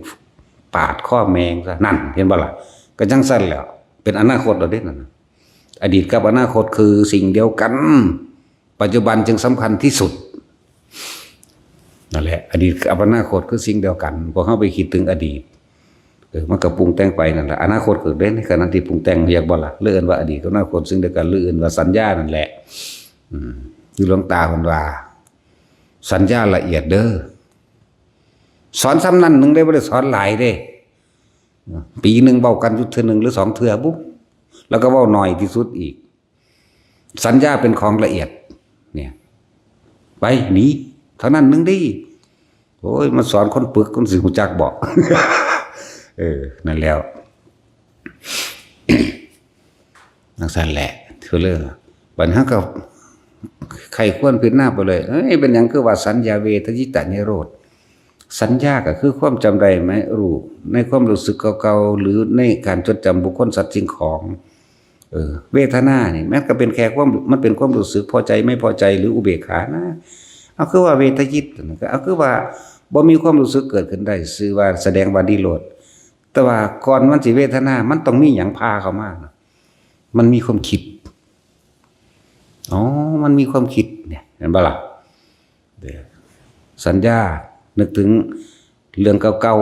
ปาดข้อแมงซะนั่นเห็นบ่ล่ะก็จังซั่นแล้วเป็นอนาคตเราเด้นั่นอดีตกับอนาคตคือสิ่งเดียวกันปัจจุบันจึงสำคัญที่สุดนั่นแหละอดีตกับอนาคตคือสิ่งเดียวกันพอเข้าไปคิดถึงอดีตมันก็ปรุงแต่งไปนั่นแหละอนาคตเกิดได้ในขณะที่ปรุงแต่งเรียกบ่ล่ะเลื่อนว่าอดีตกับอนาคตซึ่งเดียวกันเลื่อนว่าสัญญานั่นแหละอยู่หลวงตาเพิ่นว่าสัญญาละเอียดเด้อสอนซ้ำนั้นนึงได้บ่ได้สอนหลายเด้ปีนึงเว้ากันอยู่เทื่อนึงหรือ2เทื่อปุ๊บแล้วก็เว้าน้อยที่สุดอีกสัญญาเป็นของละเอียดเนี่ยไปหนีเท่านั้นนึงดิโอ้ยมาสอนคนปึกคนสิรู้จักบอกนั่นแล้วนักสั่นแหละคือเรื่องบัดนั้นก็ใครควรพิจารณาไปเลยเป็นหยังคือว่าสัญญาเวทยิตะนิโรธ สัญญาก็คือความจำได้ไหมรู้ในความรู้สึกเก่าๆหรือในการจดจำบุคคลสัตว์สิ่งของเวทนานี่แม้ก็เป็นแค่ความมันเป็นความรู้สึกพอใจไม่พอใจหรืออุเบกขานะเอาคือว่าเวทยิตเอาคือว่าบ่มีความรู้สึกเกิดขึ้นได้ชื่อว่าแสดงว่านิโรธแต่ว่าก่อนมันสิเวทนามันต้องมีหยังพาเข้ามามันมีความคิดมันมีความคิดเนี่ยเห็นบ่ล่ะสัญญานึกถึงเรื่องเก่า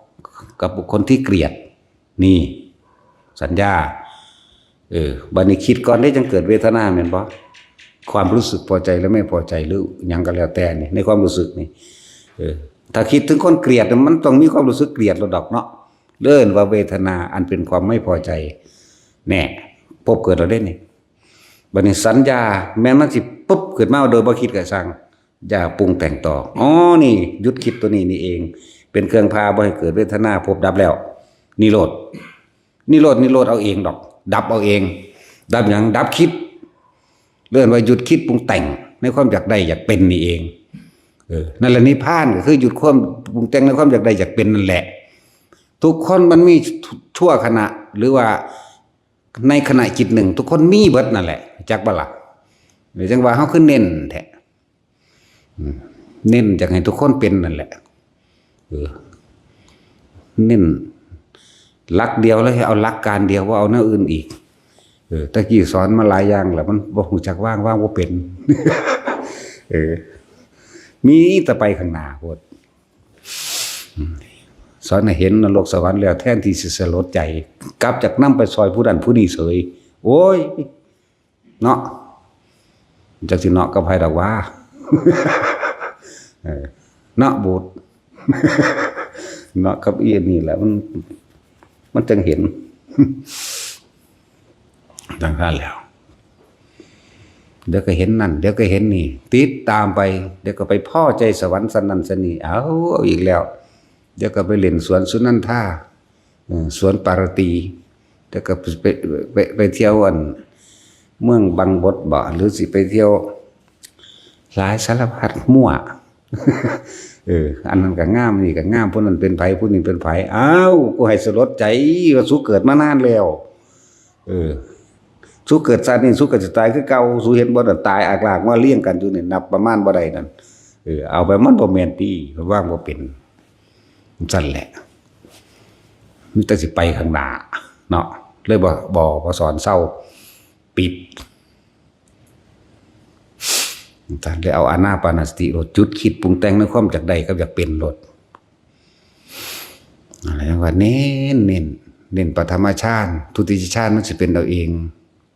ๆกับบุคคลที่เกลียดนี่สัญญาบัดนี้คิดก่อนได้จังเกิดเวทนาแม่นบ่ความรู้สึกพอใจและไม่พอใจหรือหยังก็แล้วแต่นี่ในความรู้สึกนี่ถ้าคิดถึงคนเกลียดมันต้องมีความรู้สึกเกลียดระดับเนาะเลิ่นว่าเวทนาอันเป็นความไม่พอใจแน่พบเกิดเราได้นี่บัดนี้สัญญาแม้มันสิปุ๊บเกิดมาโดยบ่คิดก็สั่งอย่าปรุงแต่งต่อนี่หยุดคิดตัวนี้นี่เองเป็นเครื่องพาบ่ให้เกิดเวทนาพบดับแล้วนิโรธเอาเองดอกดับเอาเองดับอย่างดับคิดเลื่อนว่าหยุดคิดปรุงแต่งในความอยากได้อยากเป็นนี่เองนั่นแหละนิพพานก็คือหยุดความปรุงแต่งในความอยากได้อยากเป็นนั่นแหละทุกคนมันมีชั่วขณะหรือว่าในขณะจิตหนึ่งทุกคนมีเบิดนั่นแหละจักบ่ล่ะหรือจังว่าเฮาคือเน้นแท้เน้นจากให้ทุกคนเป็นนั่นแหละเน้นหลักเดียวแล้วให้เอาหลักการเดียวว่าเอาแนวอื่นอีกตะกี้สอนมาหลายอย่างแล้วมันบ่ฮู้จักว่างบ่เป็นมีแต่ไปข้างหน้าโพดสอนให้เห็นนรกสวรรค์แล้วแทนที่สิสลดใจกลับจากนำไปซอยผู้นั้นผู้นี้เสยโอ้ยเนาะจักสิเนาะกับไผดอกว่าเนาะบูดเนาะกับอีนี่แหละมันจึงเห็นดังนั้นแล้วเดี๋ยวก็เห็นนั่นเดี๋ยวก็เห็นนี่ติดตามไปเดี๋ยวก็ไปพ่อใจสวรรค์สนั่นสนี่เอาอีกแล้วเดี๋ยวก็ไปเล่นสวนสุนันทาสวนปารตีเดี๋ยวก็ไปเที่ยวเมืองบางบดบ่หรือสิไปเที่ยวหลายสารพัดมั่วอันนั้นก็งามนี่ก็งามผู้นั้นเป็นไผผู้นี้เป็นไผอ้าวกูให้สลดใจว่าสู้เกิดมานานแล้วสู้เกิดชาตินี้สู้เกิดจะตายคือเก่าสู้เห็นบ่ตายอากลากมาเลี้ยงกันอยู่นี่นับประมาณบ่ได้นั่นเอาไปมันบ่แม่นติว่างบ่เป็นสั่นแหละมีแต่สิไปข้างหน้าเนาะเลยบ่สอนเศร้าปิดท่านเลยเอาอานาปานสติลดจุดคิดปรุงแต่งในความจากใดกับอยากเป็นลดอะไรว่าเน้นปฐมฌานทุติยฌานมันสิเป็นเอาเอง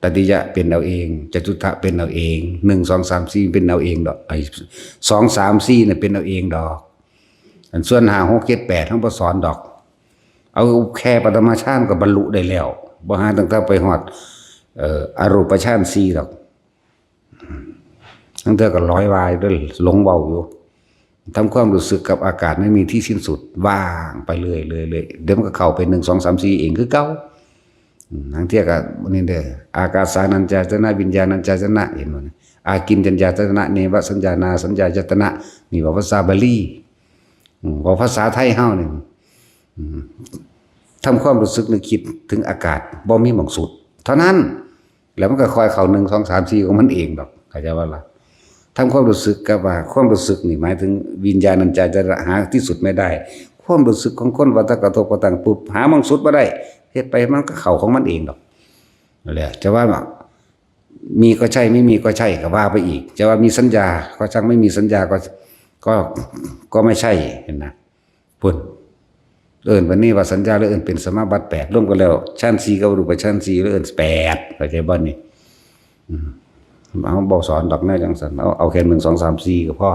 ตติยะเป็นเอาเองจตุตะเป็นเอาเอง1 2 3 4เป็นเอาเองดอก2 3 4น่ะเป็นเอาเองดอกอันส่วน5 6 7 8ทั้งบ่สอนดอกเอาแค่ปฐมฌานก็บรรลุได้แล้วบ่หาตั้งแต่ไปฮอดอรูปฌาน4ดอกทั้งเธอก็ร้อยวายด้วยหลงเบาอยู่ทำความรู้สึกกับอากาศไม่มีที่สิ้นสุดว่างไปเรื่อยเดี๋ยวมันก็เข้าไป1 2 3 4เองคือเก่าทั้งเที่ยกับนี่เด้ออากาสานัญจายตนะวิญญาณัญจายตนะเห็นบ่อากินจัญญายตนะเนวสัญญานาสัญญายตนะนี่ว่าภาษาบาลีว่าภาษาไทยเฮานี่ทำความรู้สึกนึกคิดถึงอากาศบ่มีหม่องสุดเท่านั้นแล้วมันก็ค่อยเข้า1 2 3 4ของมันเองดอกเข้าใจว่าล่ะทำความรู้สึกกับว่าความรู้สึกนี่หมายถึงวิญญาณัญจายตนะหาที่สุดไม่ได้ความรู้สึกของคนว่าถ้ากระทบกระทั่งปุ๊บหาหม่องสุดบ่ได้เฮ็ดไปมันก็เข้าของมันเองดอกนั่นแหละจะว่ามีก็ใช่ไม่มีก็ใช่ก็ว่าไปอีกจะว่ามีสัญญาก็ช่างไม่มีสัญญาก็ไม่ใช่เห็นนะพุ่นวันนี้ว่าสัญญาแล้วเป็นสมาบัติ8ร่วมกันแล้วชั้น4กับรูปชั้น4แล้ว8เข้าใจบ่นี่เอาบอกสอนดอกแม่จังสันเอาแค่1 2 3 4ก็พอ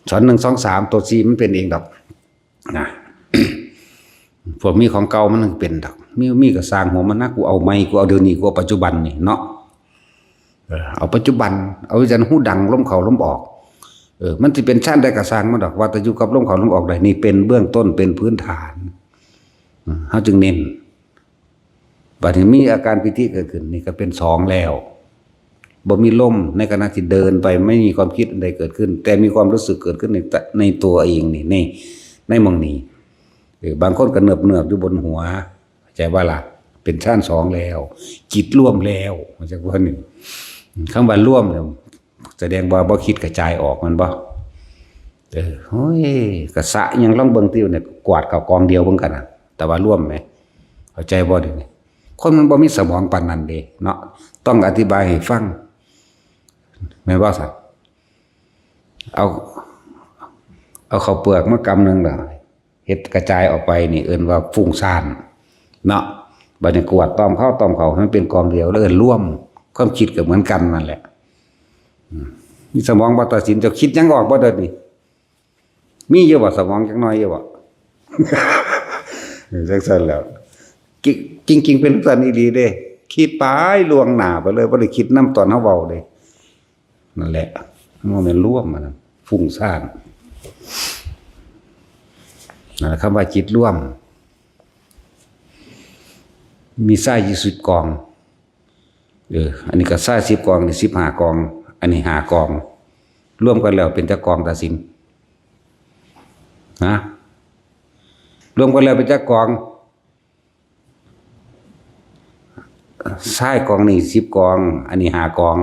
สอน1 2 3ตัว4มันเป็นเองดอกนะพวกมีของเก่ามันเป็นดอกมีก็สร้างหัวมันนะกูเอาใหม่กูเอาเดี๋ยวนี้กูเอาปัจจุบันนี่เนาะเอาปัจจุบันเอาจันหูดังล้มเข่าล้มออกมันสิเป็นชั้นได้ก็สร้างมาดอกว่าแต่อยู่กับล้มเข่าล้มออกได้นี่เป็นเบื้องต้นเป็นพื้นฐานเฮาจึงเน้นบัดนี้มีอาการปิติเกิดขึ้นนี่ก็เป็น2แล้ว บ่มีลมในขณะที่เดินไปไม่มีความคิดอันใดเกิดขึ้นแต่มีความรู้สึกเกิดขึ้นในตัวเองนี่ในมองนี้บางคนก็เนือบอยู่บนหัวเข้าใจว่าล่ะเป็นชั้น2แล้วจิตร่วมแล้วเข้าใจว่านี่คำว่าร่วมเนี่ยแสดงว่าบ่คิดกระจายออกมันบ่โอ้ยกระสะยังลองเบิ่งติวเนี่ยกวาดกับกองเดียวเบิ่งกันน่ะแต่ว่าร่วมไหมเข้าใจบ่ดิคนมันบ่มีสมองปานนั้นเด้เนาะต้องอธิบายให้ฟังแม่นบ่ซั่นเอาข้าวเปลือกมากำนึงล่ะเฮ็ดกระจายออกไปนี่เอิ้นว่าฟุ้งซ่านเนาะบัดนี้กวาดต้อมเขาให้มันเป็นกองเดียวแล้วเอิ้นร่วมความคิดก็เหมือนกันนั่นแหละมีสมองบ่ตัดสินจะคิดหยังออกบ่เด้อนี่มีอยู่บ่สมองจักหน่อยอยู่บ่ จังซั่นแล้วจริงๆเป็นจังซั่นอีหลีเด้คิดไปล่วงหน้าไปเลยบ่ได้คิดนำตอนเฮาเว้าเด้นั่นแหละมันแม่นร่วมมันฟุ้งซ่านนั่นคำว่าจิตร่วมมีไส้20กองอันนี้ก็ไส้10กองนี่15กองอันนี้5กองรวมกันแล้วเป็นจักกองตาสินนะรวมกันแล้วเป็นจักกองไส้กองนี่10กองอันนี้5กอง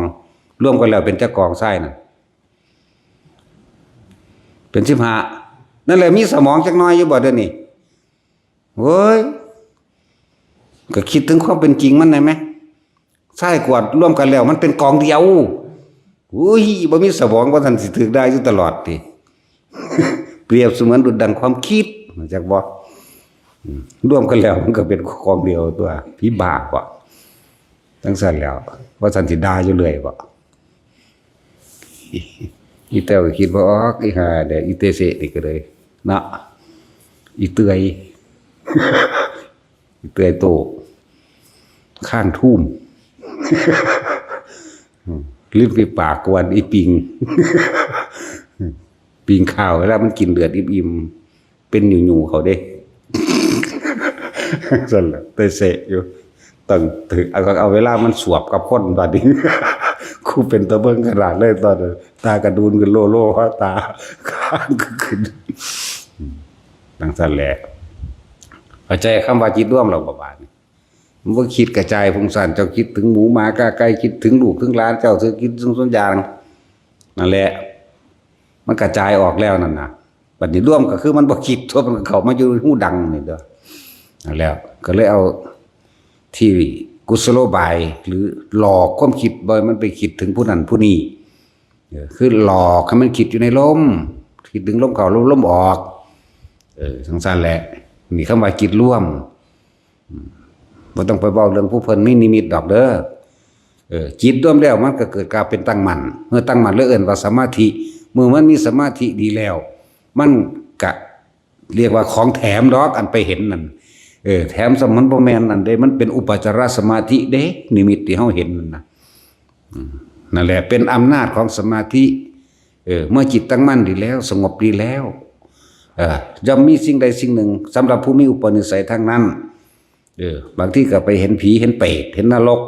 รวมกันแล้วเป็นจักกองไส้น่ะเป็น15นั่นแหละมีสมองจักหน่อยอยู่บ่เด้อนี่โอ้ยก็คิดถึงความเป็นจริงมันได้ไหมไส้กวาดร่วมกันแล้วมันเป็นกองเดียวอุ้ยบ่มีสมองว่าท่านสิถึกได้อยู่ตลอดติ เปรียบเสมือนดุจดังความคิดจักบ่ร่วมกันแล้วมันก็เป็นกองเดียวตัวพี่บาปบ่จังซั่นแล้วว่าท่านสิด่าอยู่เรื่อยบ่อีเต้าก็คิดบ่ออกอีห่าเด้อีเตเสนี่ก็เลยเนาะอีเตย อีเตยโตข้างทุ่ม ลิ้นปีปากกวนอีปิง ปิงข้าวเวลามันกินเลือดอิ่มๆเป็นหยู่ๆเขาเด้ สั่นแหละเตยเสอยู่ต้องถึงเอาเวลามันสวบกับคนบัดนี้ คู่เป็นตะเบิ่งขนาดเลยตอนตากระดูนขึ้นโลว่าตาข้างขึ้นดังสั่นแหละเข้าใจคำว่าจิตร่วมเราบ่บาดมันบ่คิดกระจายฟุ้งซ่านเจ้าคิดถึงหมูหมากาไก่คิดถึงลูกถึงหลานเจ้าคิดถึงส่วนยางนั่นแหละมันกระจายออกแล้วนั่นน่ะบัดนี้ร่วมก็คือมันบ่คิดทั่วมันเข้ามาอยู่หูดังนี่เด้อนั่นแล้วก็เลยเอาที่กุศโลบายหรือหลอกความคิดบ่มันไปคิดถึงผู้นั้นผู้นี้คือหลอกให้มันคิดอยู่ในลมคิดถึงลมเข้าลมออกจังซั่นแหละนี่คำว่าจิตร่วมบ่ต้องไปเว้าเรื่องผู้เพิ่นมีนิมิตดอกเด้อจิตร่วมแล้วมันก็เกิดการเป็นตั้งมั่นเมื่อตั้งมั่นแล้วเอิ้นว่าสมาธิเมื่อมันมีสมาธิดีแล้วมันก็เรียกว่าของแถมดอกอันไปเห็นนั่นแถมสมันบ่แม่นนั่นเด้มันเป็นอุปจารสมาธิเด้นิมิตที่เฮาเห็นนั่นน่ะนั่นแหละเป็นอำนาจของสมาธิเมื่อจิตตั้งมั่นดีแล้วสงบดีแล้วย่อมมีสิ่งใดสิ่งหนึ่งสำหรับผู้มีอุปนิสัยทางนั้นบางที่ก็ไปเห็นผีเห็นเปรตเห็นนรก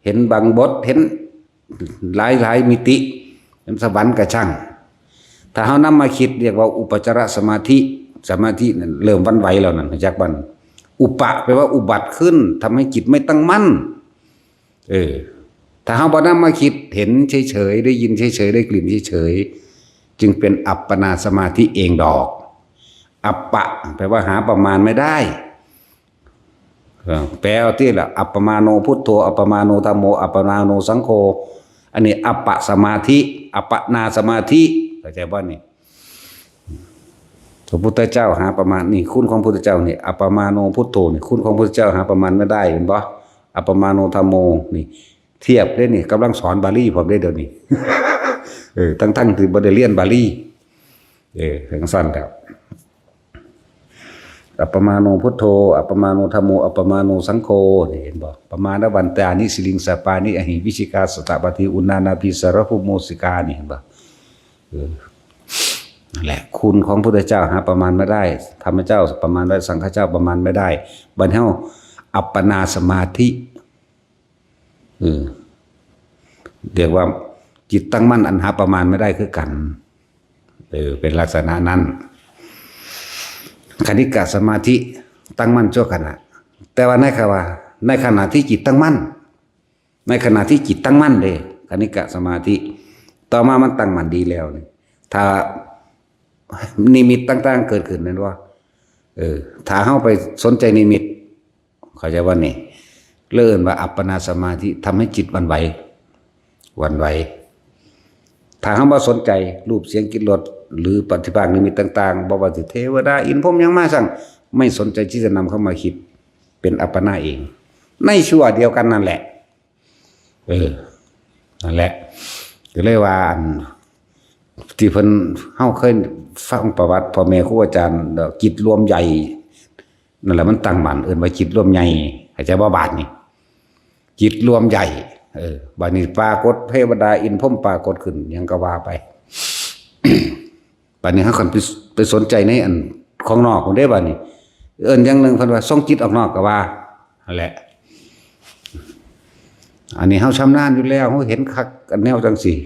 เห็นบางบทเห็นหลายมิติเห็นสวรรค์กระช่างถ้าเฮานำมาคิดเรียกว่าอุปจารสมาธินั่นเริ่มวันไหวแล้วนั่นจักบันอุปะแปลว่าอุบัติขึ้นทำให้จิตไม่ตั้งมั่นถ้าเฮาบ่นำมาคิดเห็นเฉยๆได้ยินเฉยๆได้กลิ่นเฉยๆจึงเป็นอัปปนาสมาธิเองดอกอัปปะแปลว่าหาประมาณไม่ได้แปลเอาที่ละอัปปมาโนพุทโธอัปปมาโนธัมโมอัปปมาโนสังโฆอันนี้อัปปะสมาธิอัปปนาสมาธิเข้าใจบ่นี่พระพุทธเจ้าหาประมาณนี่คุณของพระพุทธเจ้านี่อัปปมาโนพุทโธนี่คุณของพระพุทธเจ้าหาประมาณไม่ได้เห็นบ่อัปปมาโนธัมโมนี่เทียบได้นี่กำลังสอนบาลีผมได้เดี๋ยวนี้ ทั้งที่บ่ได้เรียนบาลีทั้งสั้นแล้วอัปปมาโนพุทโธอัปปมาโนธัมโมอัปปมาโนสังโฆนี่เห็นบ่ประมาณวันตานิสิลิงสปานิอหิวิชิกาสตปฏิอุณานาภิสารภุโมสิกานี่เห็นบ่นั่นแหละคุณของพระพุทธเจ้าหาประมาณไม่ได้ธรรมเจ้าประมาณได้สังฆเจ้าประมาณไม่ได้บัดเฮาอัปปนาสมาธิ เรียกว่าจิตตั้งมั่นอันหาประมาณไม่ได้คือกันเป็นลักษณะนั้นคณิกะสมาธิตั้งมั่นชั่วขณะแต่ว่าในขณะที่จิตตั้งมั่นในขณะที่จิตตั้งมั่นเลยคณิกะสมาธิต่อมามันตั้งมั่นดีแล้วนี่ถ้านิมิตต่างๆเกิดขึ้นนั่นว่าถ้าเข้าไปสนใจนิมิตเข้าใจว่านี่เลื่อนว่าอัปปนาสมาธิทำให้จิตวันไหวถ้าเข้ามาสนใจรูปเสียงกลิ่นรสหรือปฏิภาณนิมิตต่างๆบอกว่าสิเทวดาอินพรหมยังมาสั่งไม่สนใจที่จะนำเข้ามาคิดเป็นอัปปนาเองในชั่วเดียวกันนั่นแหละนั่นแหละก็เลยว่าที่เพิ่นเฮาเคยฟังประวัติพ่อแม่ครูอาจารย์จิตรวมใหญ่นั่นแหละมันตั้งมั่นว่าจิตรวมใหญ่เข้าใจบ่บาดนี่จิตรวมใหญ่บัดนี้ปรากฏเทวดาอินพรหมปรากฏขึ้นยังก็ว่าไป บัดนี้เฮาคันไปสนใจในอันของนอกพุ่นเด้บัดนี้อย่างนึงเพิ่นว่าส่งจิตออกนอกก็ว่านั่นแหละอันนี้เฮาชำนาญอยู่แล้วเฮาเห็นคักอันแนวจังซี่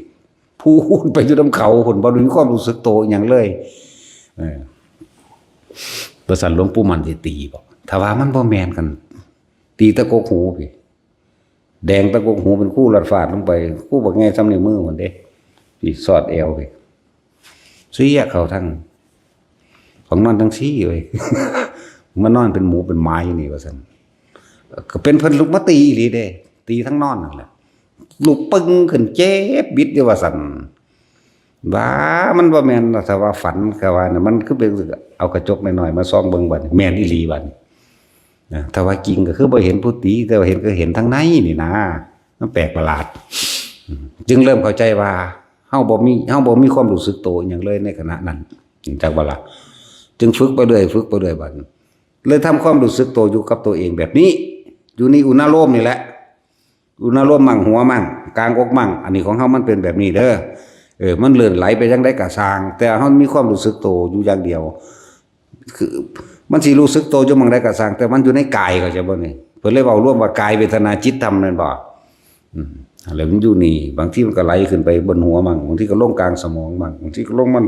พูดไปอยู่นำเขาพุ่นบ่มีความรู้สึกโตหยังเลยประสันหลวงปู่มันสิตีบ่ถ้าว่ามันบ่แม่นกันตีตะโกกหูพี่แดงตะโกกหูเป็นคู่ลัดฟาดลงไปคู่บักแง่ซ้ำในมือพุ่นเด้พี่สอดเอวพี่เสียเข้าทั้งของนอนทั้งซี่เว้ย มันนอนเป็นหมูเป็นไม้นี่ว่าซั่นก็เป็นเพิ่นลุกมาตีอีหลีเด้ตีทั้งนอนนั่นแหละลุกปึ้งขึ้นเจ็บบิดอยู่ว่าซั่นว่ามันบ่แม่นถ้าว่าฝันก็ว่าน่ะมันคือเป็นเอากระจกน้อยๆมาส่องเบิ่งบัดแม่นอีหลีบัดนะถ้าว่าจริงก็คือบ่เห็นผู้ตีแต่ว่าเห็นก็เห็นทั้งในนี่นะมันแปลกประหลาดจึงเริ่มเข้าใจว่าเฮาบ่มีความรู้สึกโตหยังเลยในขณะนั้นจักบ่ล่ะจึงฝึกไปเรื่อยบัดเลยทำความรู้สึกโตอยู่กับตัวเองแบบนี้อยู่นี่อุณาโลมนี่แหละอุณาโลมมั่งหัวมั่งกลางอกมั่งอันนี้ของเฮามันเป็นแบบนี้เด้อมันเลื่อนไหลไปจังได๋ก็สร้างแต่เฮามีความรู้สึกโตอยู่อย่างเดียวคือมันสิรู้สึกโตอยู่มั่งได้ก็สร้างแต่มันอยู่ในกายก็จะบ่นี่เพิ่นเลยเว้ารวมว่า กายเวทนาจิตธรรมนั่นบ่แล้วมันอยู่นี่บางทีมันก็ไหลขึ้นไปบนหัวมั่งบางทีก็ลงกลางสมองมั่งบางทีก็ลงมัน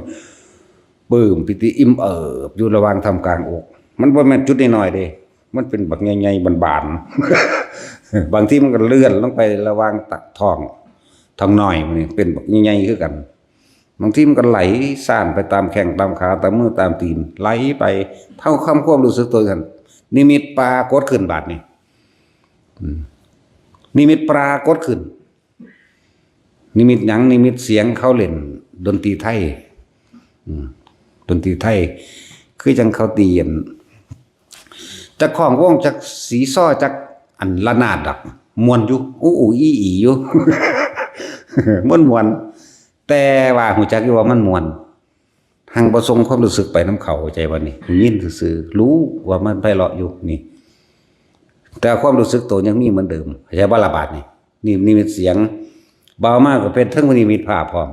ปลื้มปิติอิ่มเอิบอยู่ระหว่างทำกลางอกมันบ่แม่นจุดน้อยๆเด้มันเป็นบักใหญ่ๆบานๆบางทีมันก็เลื่อนลงไประหว่างตักท้องน้อยมันนี่เป็นบักใหญ่ๆคือกันบางทีมันก็ไหลซ่านไปตามแข้งตามขาตามมือตามตีนไหลไปเท่าความรู้สึกตัวกันนิมิตปรากฏขึ้นบาดนี้นิมิตปรากฏขึ้นนิมิตหยังนิมิตเสียงเขาเล่นดนตรีไทยดนตรีไทยคือจังเขาตีอันจักของวงจักสีซ้อจักอันละนาดดักมวนอยู่อู้อีอยู่ ม่วนแต่ว่าหูจักอยู่ว่ามันม่วนหังบ่ทรงความรู้สึกไปน้ำเขาใจว่านี่ยินซื่อๆรู้ว่ามันไพเราะอยู่นี่แต่ความรู้สึกตัวยังมีเหมือนเดิมเข้าใจบ่ล่ะบาดนี่นิมิตเสียงเบามากก็เป็นเทิงนิมิตภาพพร้อม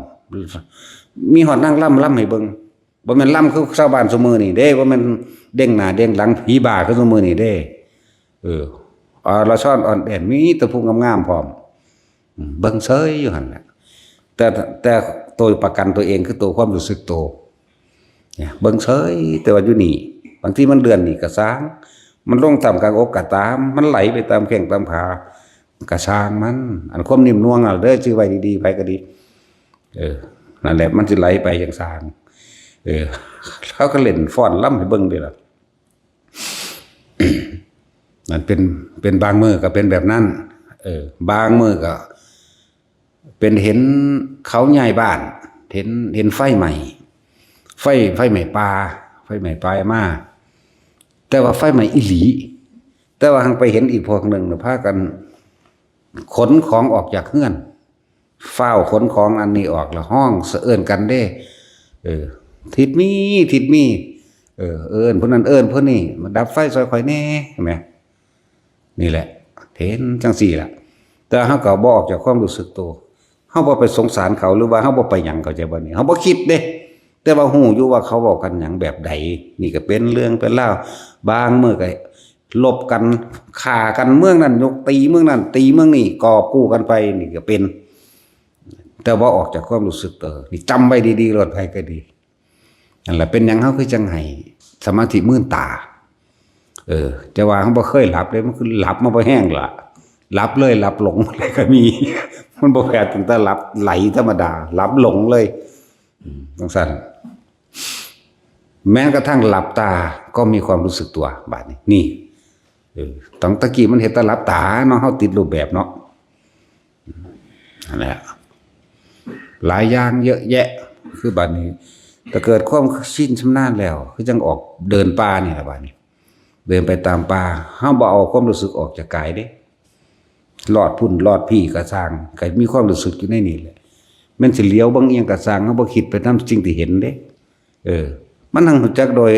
มีฮอดนางล่ำให้เบิ่งบ่แม่นล่ำคือชาวบ้านซุมื้อนี่เด้บ่แม่นเด้งหน้าเด้งหลังผีบ้าคือซุมื้อนี่เด้ละช้อนอ่อนแอนมีแต่ผู้งามๆพร้อมเบิ่งเฉยอยู่หั่นแหละแต่ตัวประกันตัวเองคือตัวความรู้สึกตัวเนี่ยเบิ่งเฉยแต่ว่าอยู่นี่บางทีมันเดือนนี่ก็สร้างมันลงตามกลางอกก็ตามมันไหลไปตามแข้งตามขากระชางมันอันความนิ่มนวลเด้อชื่อไว้ดีๆไปก็ดีนั่นแหละมันสิไหลไปอย่างสร้างเขาก็เล่นฟ้อนล่ำให้เบิ่งดีล่ะ มันเป็นบางมือก็เป็นแบบนั้นบางมือก็เป็นเห็นเขาใหญ่บ้านเห็นไฟใหม่ไฟใหม่ปลามาแต่ว่าไฟใหม่อีหลีแต่ว่าหังไปเห็นอีกพวกหนึ่งพากันขนของออกจากเฮือนเฝ้าขนของอันนี้ออกแล้วห้องเสะเอิ้นกันเด้ทิดมีเอิ้นผู้นั้นเอิ้นผู้นี้มาดับไฟซอยข่อยแน่เห็นไหมนี่แหละเห็นจังซี่ล่ะแต่เฮาก็บ่ออกจากความรู้สึกตัวเฮาบ่ไปสงสารเขาหรือว่าเฮาบ่ไปหยังเขาใจบ่นี่เฮาบ่คิดเด้แต่ว่าฮู้อยู่ว่าเขาเว้ากันหยังแบบใดนี่ก็เป็นเรื่องเป็นราวบางมื้อก็ลบกันฆ่ากันเมืองนั้นยกตีเมืองนั้นตีเมืองนี้กอบกู้กันไปนี่ก็เป็น แต่ว่าออกจากความรู้สึกนี่จำไว้ดีๆรถไฟก็ดีนั่นแหละเป็นอย่างเขาคือจังไห้สมาธิมื่นตาจะว่าเขาบ่เคยหลับเลยมันคือหลับมาบ่แห้งละหลับเลยหลับหลงอะไรก็มีมันบ่แพ้ถึงแต่หลับไหลธรรมดาหลับหลงเลยจังซั่นแม้กระทั่งหลับตาก็มีความรู้สึกตัวบาดนี้นี่ตั้งตะกี้มันเห็นแต่หลับตาเนาะเฮาติดรูปแบบเนาะนั่นแหละหลายอย่างเยอะแยะคือบัดนี้แต่เกิดความชินชำนาญแล้วคือจังออกเดินป่านี่ล่ะบัดนี้เดินไปตามป่าเฮาบ่เอาความรู้สึกออกจากกายเด้ลอดพุ่นลอดพี่ก็สร้างก็มีความรู้สึกอยู่ในนี่แหละแม่นสิเลี้ยวบางเอียงก็สร้างเฮาบ่คิดไปนำสิ่งที่เห็นเด้มันทั้งรู้จักโดย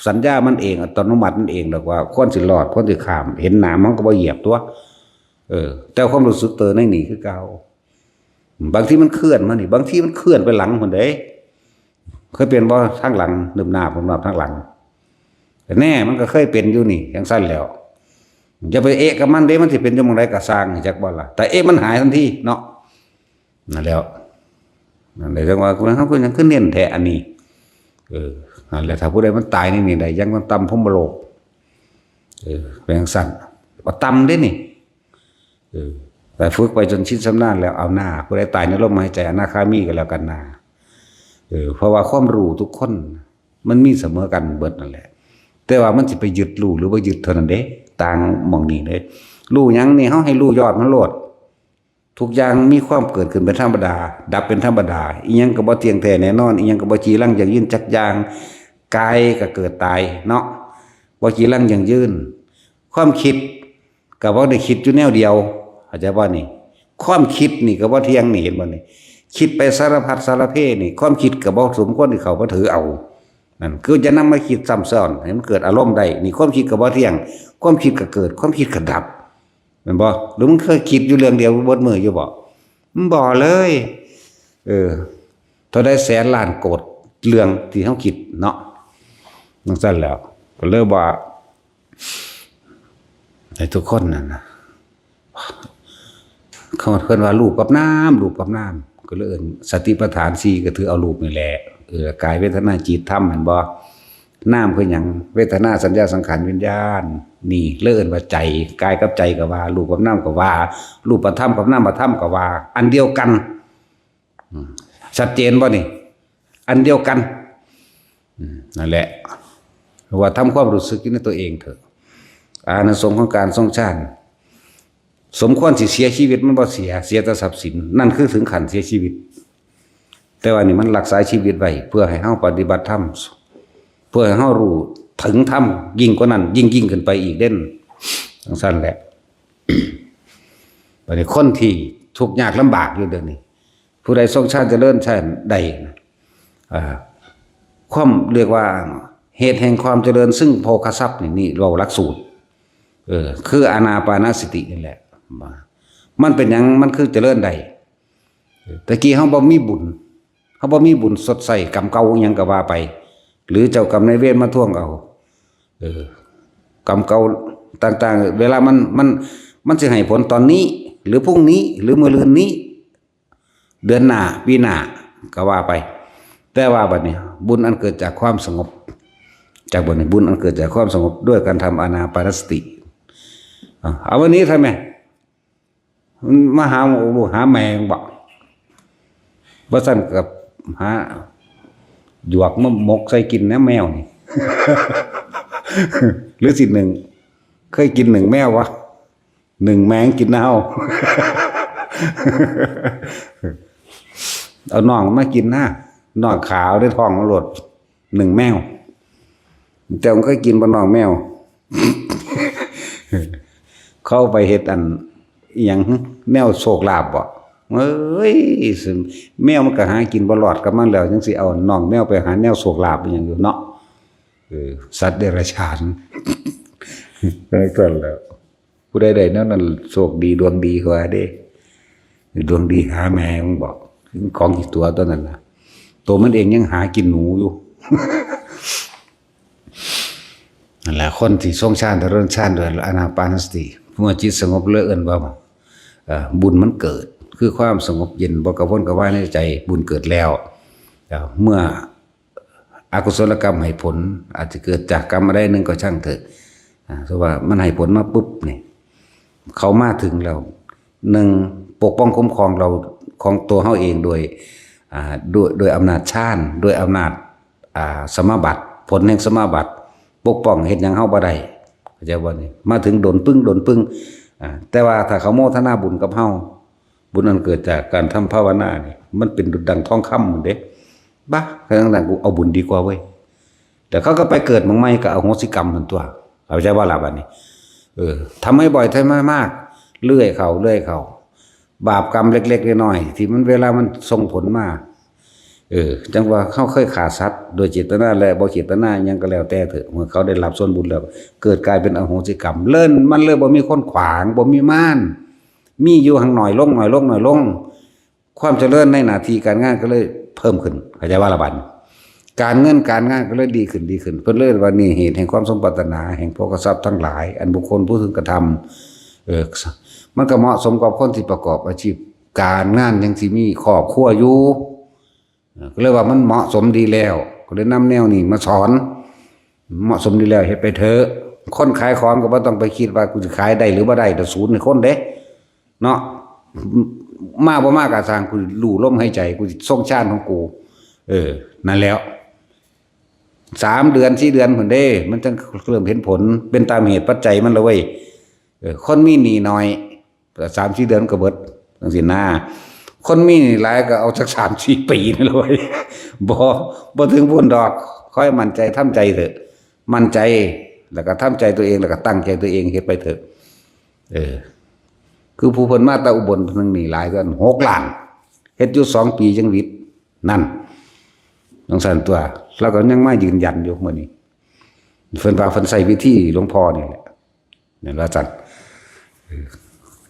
สัญญามันเองอัตโนมัติมันเองดอกว่าควรสิรอดควรสิข้ามเห็นหนามมันก็บ่เหยียบตัวแต่ความรู้สึกในนี่คือเก่าบางทีมันเคลื่อนมานี่บางทีมันเคลื่อนไปหลังพุ่นเด้เคยเป็นบ่ทางหลังนึบหน้าผมนับทางหลังแต่แน่มันก็เคยเป็นอยู่นี่จังซั่นแล้วอย่าไปกับมันเด้มันสิเป็นจังไดก็สร้างจักบ่ล่ะแต่มันหายทันทีเนาะนั่นแล้วนั่นเลยจังว่าเฮาคือยังคือเน้นแท้อันนี้นั่นแหละถ้าผู้ใดมันตายนี่ได้ยังมันต่ำพรหมโลกเป็นจังซั่นว่าต่ำเด้นี่แต่ฝึกไปจนชินชำนาญแล้วเอาหน้าผู้ใดตายในลมหายใจอนาคามีก็แล้วกันนาเพราะว่าความรู้ทุกคนมันมีเสมอกันเบิดนั่นแหละแต่ว่ามันสิไปยึดรู้หรือว่ายึดเท่านั้นเด้ต่างหม่องนี้เด้รู้หยังนี่เฮาให้รู้ยอดมันโลดทุกอย่างมีความเกิดขึ้นเป็นธรรมดาดับเป็นธรรมดาอีหยังก็บ่เที่ยงแท้แน่นอนอีหยังก็บ่จีรังยั่งยืนจักอย่างกายก็เกิดตายเนาะบ่จีรังยั่งยืนความคิดก็บ่ได้คิดอยู่แนวเดียวเข้าใจบ่นี่ความคิดนี่ก็บ่เที่ยงนี่เห็นบ่นี่คิดไปสารพัดสารเพนี่ความคิดก็บ่สมควรที่เขาบ่ถือเอานั่นคือจะนำมาคิดซ้ำซ้อนให้มันเกิดอารมณ์ได้นี่ความคิดก็บ่เที่ยงความคิดก็เกิดความคิดก็ดับแม่นบ่หรือมึงเคยคิดอยู่เรื่องเดียวเบิดมื้ออยู่บ่มึงบ่เลยเท่าได้แสนล้านโกรธเรื่องที่เฮาคิดเนาะจังซั่นแล้วก็เลยว่าให้ทุกคนนั่นน่ะเขาเพิ่นว่ารูปกับน้ำรูปกับน้ำก็เลยสติปัฏฐาน4ก็ถือเอารูปนี่แหละกายเวทนาจิตธรรมแม่นบ่น้ำคือหยังเวทนาสัญญาสังขารวิญญาณนี่เลิ่นว่าใจกายกับใจก็ว่ารูปกับน้ำก็ว่ารูปธรรมกับนามธรรมก็ว่าอันเดียวกันชัดเจนบ่นี่อันเดียวกันนั่นแหละว่าทำความรู้สึกอยู่ในตัวเองเถอะอานิสงส์ของการทรงฌานสมควรสิเสียชีวิตมันบ่เสียแต่ทรัพย์สินนั่นคือถึงขั้นเสียชีวิตแต่ว่านี่มันรักษาชีวิตไว้เพื่อให้เฮาปฏิบัติธรรมเพื่อให้เฮารู้ถึงธรรมยิ่งกว่านั้นยิ่งขึ้นไปอีกเด่นจังซั่นแหละบัดนี้คนที่ทุกข์ยากลำบากอยู่เดี๋ยวนี้ผู้ใดทรงฌานเจริญฌานได้ความเรียกว่าเหตุแห่งความเจริญซึ่งโภคทรัพย์นี่เราหลักสูตรคืออานาปานสตินี่แหละมันเป็นหยังมันคือเจริญได้ตะกี้เฮาบ่มีบุญเฮาบ่มีบุญสดใสกรรมเก่าหยังก็ว่าไปหรือเจ้ากรรมนายเวรมาทวงเอากรรมเก่าต่างๆเวลามันสิให้ผลตอนนี้หรือพรุ่งนี้หรือมื้ออื่นนี้เดือนหน้าปีหน้าก็ว่าไปแต่ว่าบัดนี้บุญอันเกิดจากความสงบจากบุญอันเกิดจากความสงบด้วยการทำอานาปานสติเอาวันนี้ทำไมมาหาแมงบอกว่าสั่นกับหาหยวกมะมกใส่กินนะแมวนี่ หรือสิหนึ่งเคยกิน1แมววะ1แมงกินเน่า เอาน่องมากินนะน่องขาวได้ทองมาหลด1แมวแต่ผมเคยกินบนน่องแมว เข้าไปเฮ็ดอันอย่างแนวโชคลาภบ่เอ้ยแมวมันก็หากินบ่รอดกับมันแล้วจังสิเอาน้องแมวไปหาแนวโชคลาภอีหยังอยู่เนาะสัตว์เดรัจฉานนั่นแล้วผู้ใดๆนั้นโชคดีดวงดีกว่าเด้ดวงดีหาแมวมันบอกของอีกตัวตัวนั้นน่ะตัวมันเองยังหากินหนูอยู่ นั่นแหละคนที่ทรงฌานเจริญฌานด้วยอานาปานสติเมื่อจิตสงบเลื่อนว่าบุญมันเกิด คือความสงบเย็นบ่กระวนกระวายในใจบุญเกิดแล้วเมื่ออกุศลกรรมให้ผลอาจจะเกิดจากกรรมอะไรหนึ่งก็ช่างเถอะเพราะว่ามันให้ผลมาปุ๊บเนี่ยเขามาถึงเราหนึ่งปกป้องคุ้มครองเราของตัวเขาเองโดยอำนาจฌานโดยอำนาจสมาบัติผลแห่งสมาบัติปกป้องเฮ็ดหยังเฮาบ่ได้เข้าใจบ่นี่มาถึงโดนปึ้งแต่ว่าถ้าเขาโมทนาบุญกับเฮาบุญนั้นเกิดจากการทำภาวนานี่มันเป็นดุจดังทองคำเหมือนเด้บ้าแค่นั้นกูเอาบุญดีกว่าเว้ยแต่เขาก็ไปเกิดเมืองใหม่ก็เอาโหสิกรรมเหมือนตัวเข้าใจว่าล่ะบัดนี้ทำให้บ่อยทำให้มากเลื่อยเขาบาปกรรมเล็กๆน้อยๆที่มันเวลามันส่งผลมาจังว่าเขาเคยฆ่าสัตว์โดยเจตนาและบ่เจตนายังก็แล้วแต่เถอะเมื่อเขาได้รับส่วนบุญแล้วเกิดกลายเป็นอโหสิกรรมมันเลยบ่มีคนขวางบ่มีม่านมีอยู่ห่างหน่อยลงความเจริญในหน้าที่การงานก็เลยเพิ่มขึ้นเข้าใจว่าละบัดการเงินการงานก็เลยดีขึ้นเพิ่นเลยว่านี่เหตุแห่งความสมปรารถนาแห่งโภคทรัพย์ทั้งหลายอันบุคคลผู้ถึงกระทำมันก็เหมาะสมกับคนที่ประกอบอาชีพการงานยังสิมีครอบครัวอยู่ก็เลยว่ามันเหมาะสมดีแล้วก็เลยนำแนวนี้มาสอนเหมาะสมดีแล้วเฮ็ดไปเถอะคนขายของก็บ่ต้องไปคิดว่ากูจะขายได้หรือบ่ได้แต่ศูนย์ในคนเด้เนาะมาบ่มากก็สร้างกูรู้ลมหายใจกูสิส่งชาติของกูนั่นแล้ว3 เดือน4 เดือนพุ่นเด้มันจังเริ่มเห็นผลเป็นตามเหตุปัจจัยมันละเว้ยคนมีหนี้น้อย3-4 เดือนก็เบิดจังซี่นะคนมีหนี้หลายก็เอาสัก3-4 ปีนั่นเลยบ่ถึงพุ่นดอกค่อยมั่นใจทำใจเถอะมั่นใจแล้วก็ทำใจตัวเองแล้วก็ตั้งใจตัวเองเฮ็ดไปเถอะคือผู้เพิ่นมาตะอุบลเพิ่นหนี้หลายก็6 ล้านเฮ็ดอยู่2 ปีจังวิทย์นั่นจังซั่นตัวแล้วก็ยังมายืนยันอยู่มื้อนี้เพิ่นว่าเพิ่นใช้วิธีหลวงพ่อนี่แหละนั่นว่าจัง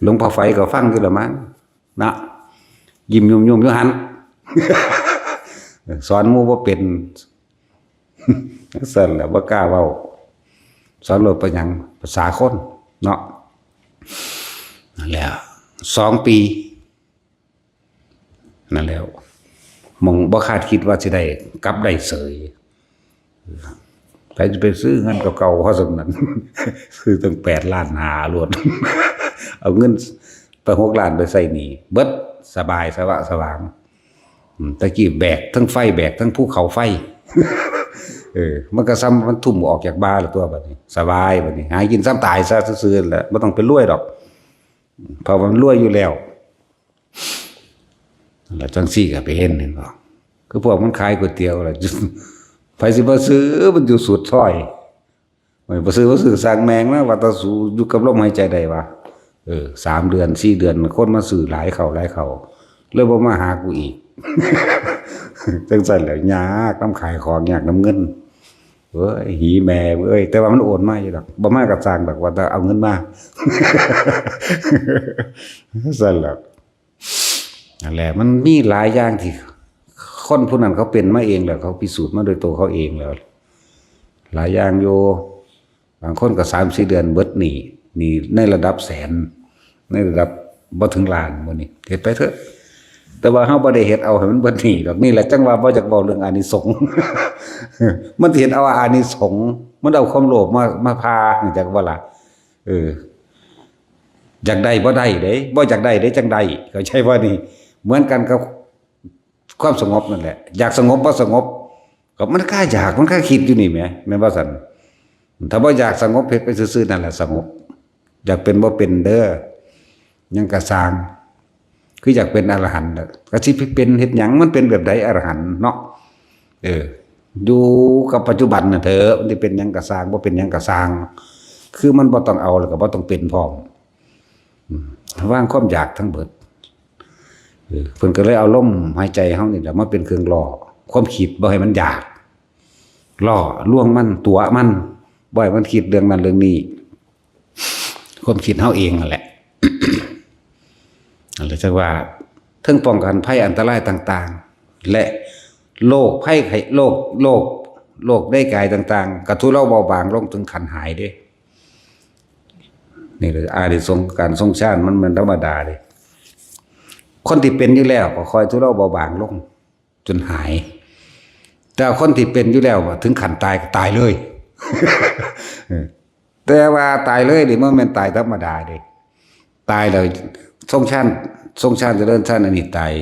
หลวงพ่อไฟก็ฟังอยู่ละมั้งนะยิ้มยุ่มอยู่หั่น สอนหมู่บ่เป็นสั่นแหละบ่กล้าเว้าสอนโลดไปหยังภาษาคนเนาะนั่นแหละ2 ปีนั่นแล้วมองบ่คาดคิดว่าสิได้กลับได้เสยใครจะไปซื้อเงินเก่าๆเพราะสำนั้น ซื้อตั้ง8 ล้านหารวด เอาเงินไป6 ล้านไปใส่หนี้เบิดสบายสว่างตะกี้แบกทั้งไฟแบกทั้งภูเขาไฟ มันก็ซ้ำมันทุ่มออกจากบ้านแล้วตัวบัดนี้สบายบัดนี้หากินซ้ำตายซะซื่อๆแหละบ่ต้องไปรวยดอกเพราะมันรวยอยู่แล้วแล้วจังซี่ก็ไปเห็นบ่คือพวกมันขายก๋วยเตี๋ยวล่ะไผสิบ่ซื้อมันอยู่สุดซอยบ่ซื้อสร้างแมงนะว่าตะสูอยู่กับลมหายใจได้ว่า3 เดือน4 เดือนคนมาซื้อหลายเข้าเลยบ่มาหากูอีก จังซั่นแหละยากนำขายของยากนำเงินเว้ยหีแม่เว้ยแต่ว่ามันโอนมาอยู่ดอกบ่มาก็สร้างดอกว่าแต่เอาเงินมา ซั่นแหละนั่นแหละมันมีหลายอย่างที่คนผู้นั้นเขาเป็นมาเองแล้วเขาพิสูจน์มาโดยตัวเขาเองแล้วหลายอย่างอยู่บางคนก็3-4 เดือนเบิดหนี้ในระดับแสนในระดับบ่ถึงล้านมื้อนี้เฮ็ดไปเถอะแต่ว่าเฮาบ่ได้เฮ็ดเอาให้มันเบิดหนี้ดอกนี่แหละจังว่าบ่อยากเว้าเรื่องอานิสงส์ มันเห็นเอาอานิสงส์มันเอาความโลภมาพาจักว่าล่ะอยากได้บ่ได้เด้บ่อยากได้เด้จังได๋เข้าใจว่านี่เหมือนกันกับความสงบนั่นแหละอยากสงบบ่สงบก็มันค่าอยากมันค่าคิดอยู่นี่แหมแม่นบ่ซั่นถ้าบ่อยากสงบเฮ็ดไปซื่อๆนั่นแหละสงบอยากเป็นบ่เป็นเด้อยังก็สร้างคืออยากเป็นอรหันต์ก็สิเป็นเฮ็ดหยังมันเป็นแบบใดอรหันต์เนาะอยู่กับปัจจุบันน่ะเถอะมันสิเป็นหยังก็สร้างบ่เป็นหยังก็สร้างคือมันบ่ต้องเอาแล้วก็บ่ต้องเป็นพร้อมวางความอยากทั้งเบิดเพิ่นก็เลยเอาลมหายใจเฮานี่แหละมาเป็นเครื่องล่อความคิดบ่ให้มันอยากล่อลวงมันตัวมันบ่ให้มันคิดเรื่องนั้นเรื่องนี้ความคิดเฮาเองนั่นแหละ นั่นแหละจังว่าทั้งป้องกันภัยอันตรายต่างๆและโรคภัยไข้โรคได้กายต่างๆกระทุเลาเบาบางลงถึงขันหายเด้นี่เลยอานิสงส์การทรงชาติมันธรรมดาเลย คนที่เป็นอยู่แล้วก็คอยทุเลาเบาบางลงจนหายแต่คนที่เป็นอยู่แล้วถึงขันตายก็ตายเลย แต่ว่าตายเลยนี่มันเป็นตายธรรมดาเด้ตายเลยทรงชาติเจริญชาติอันนี้ตาย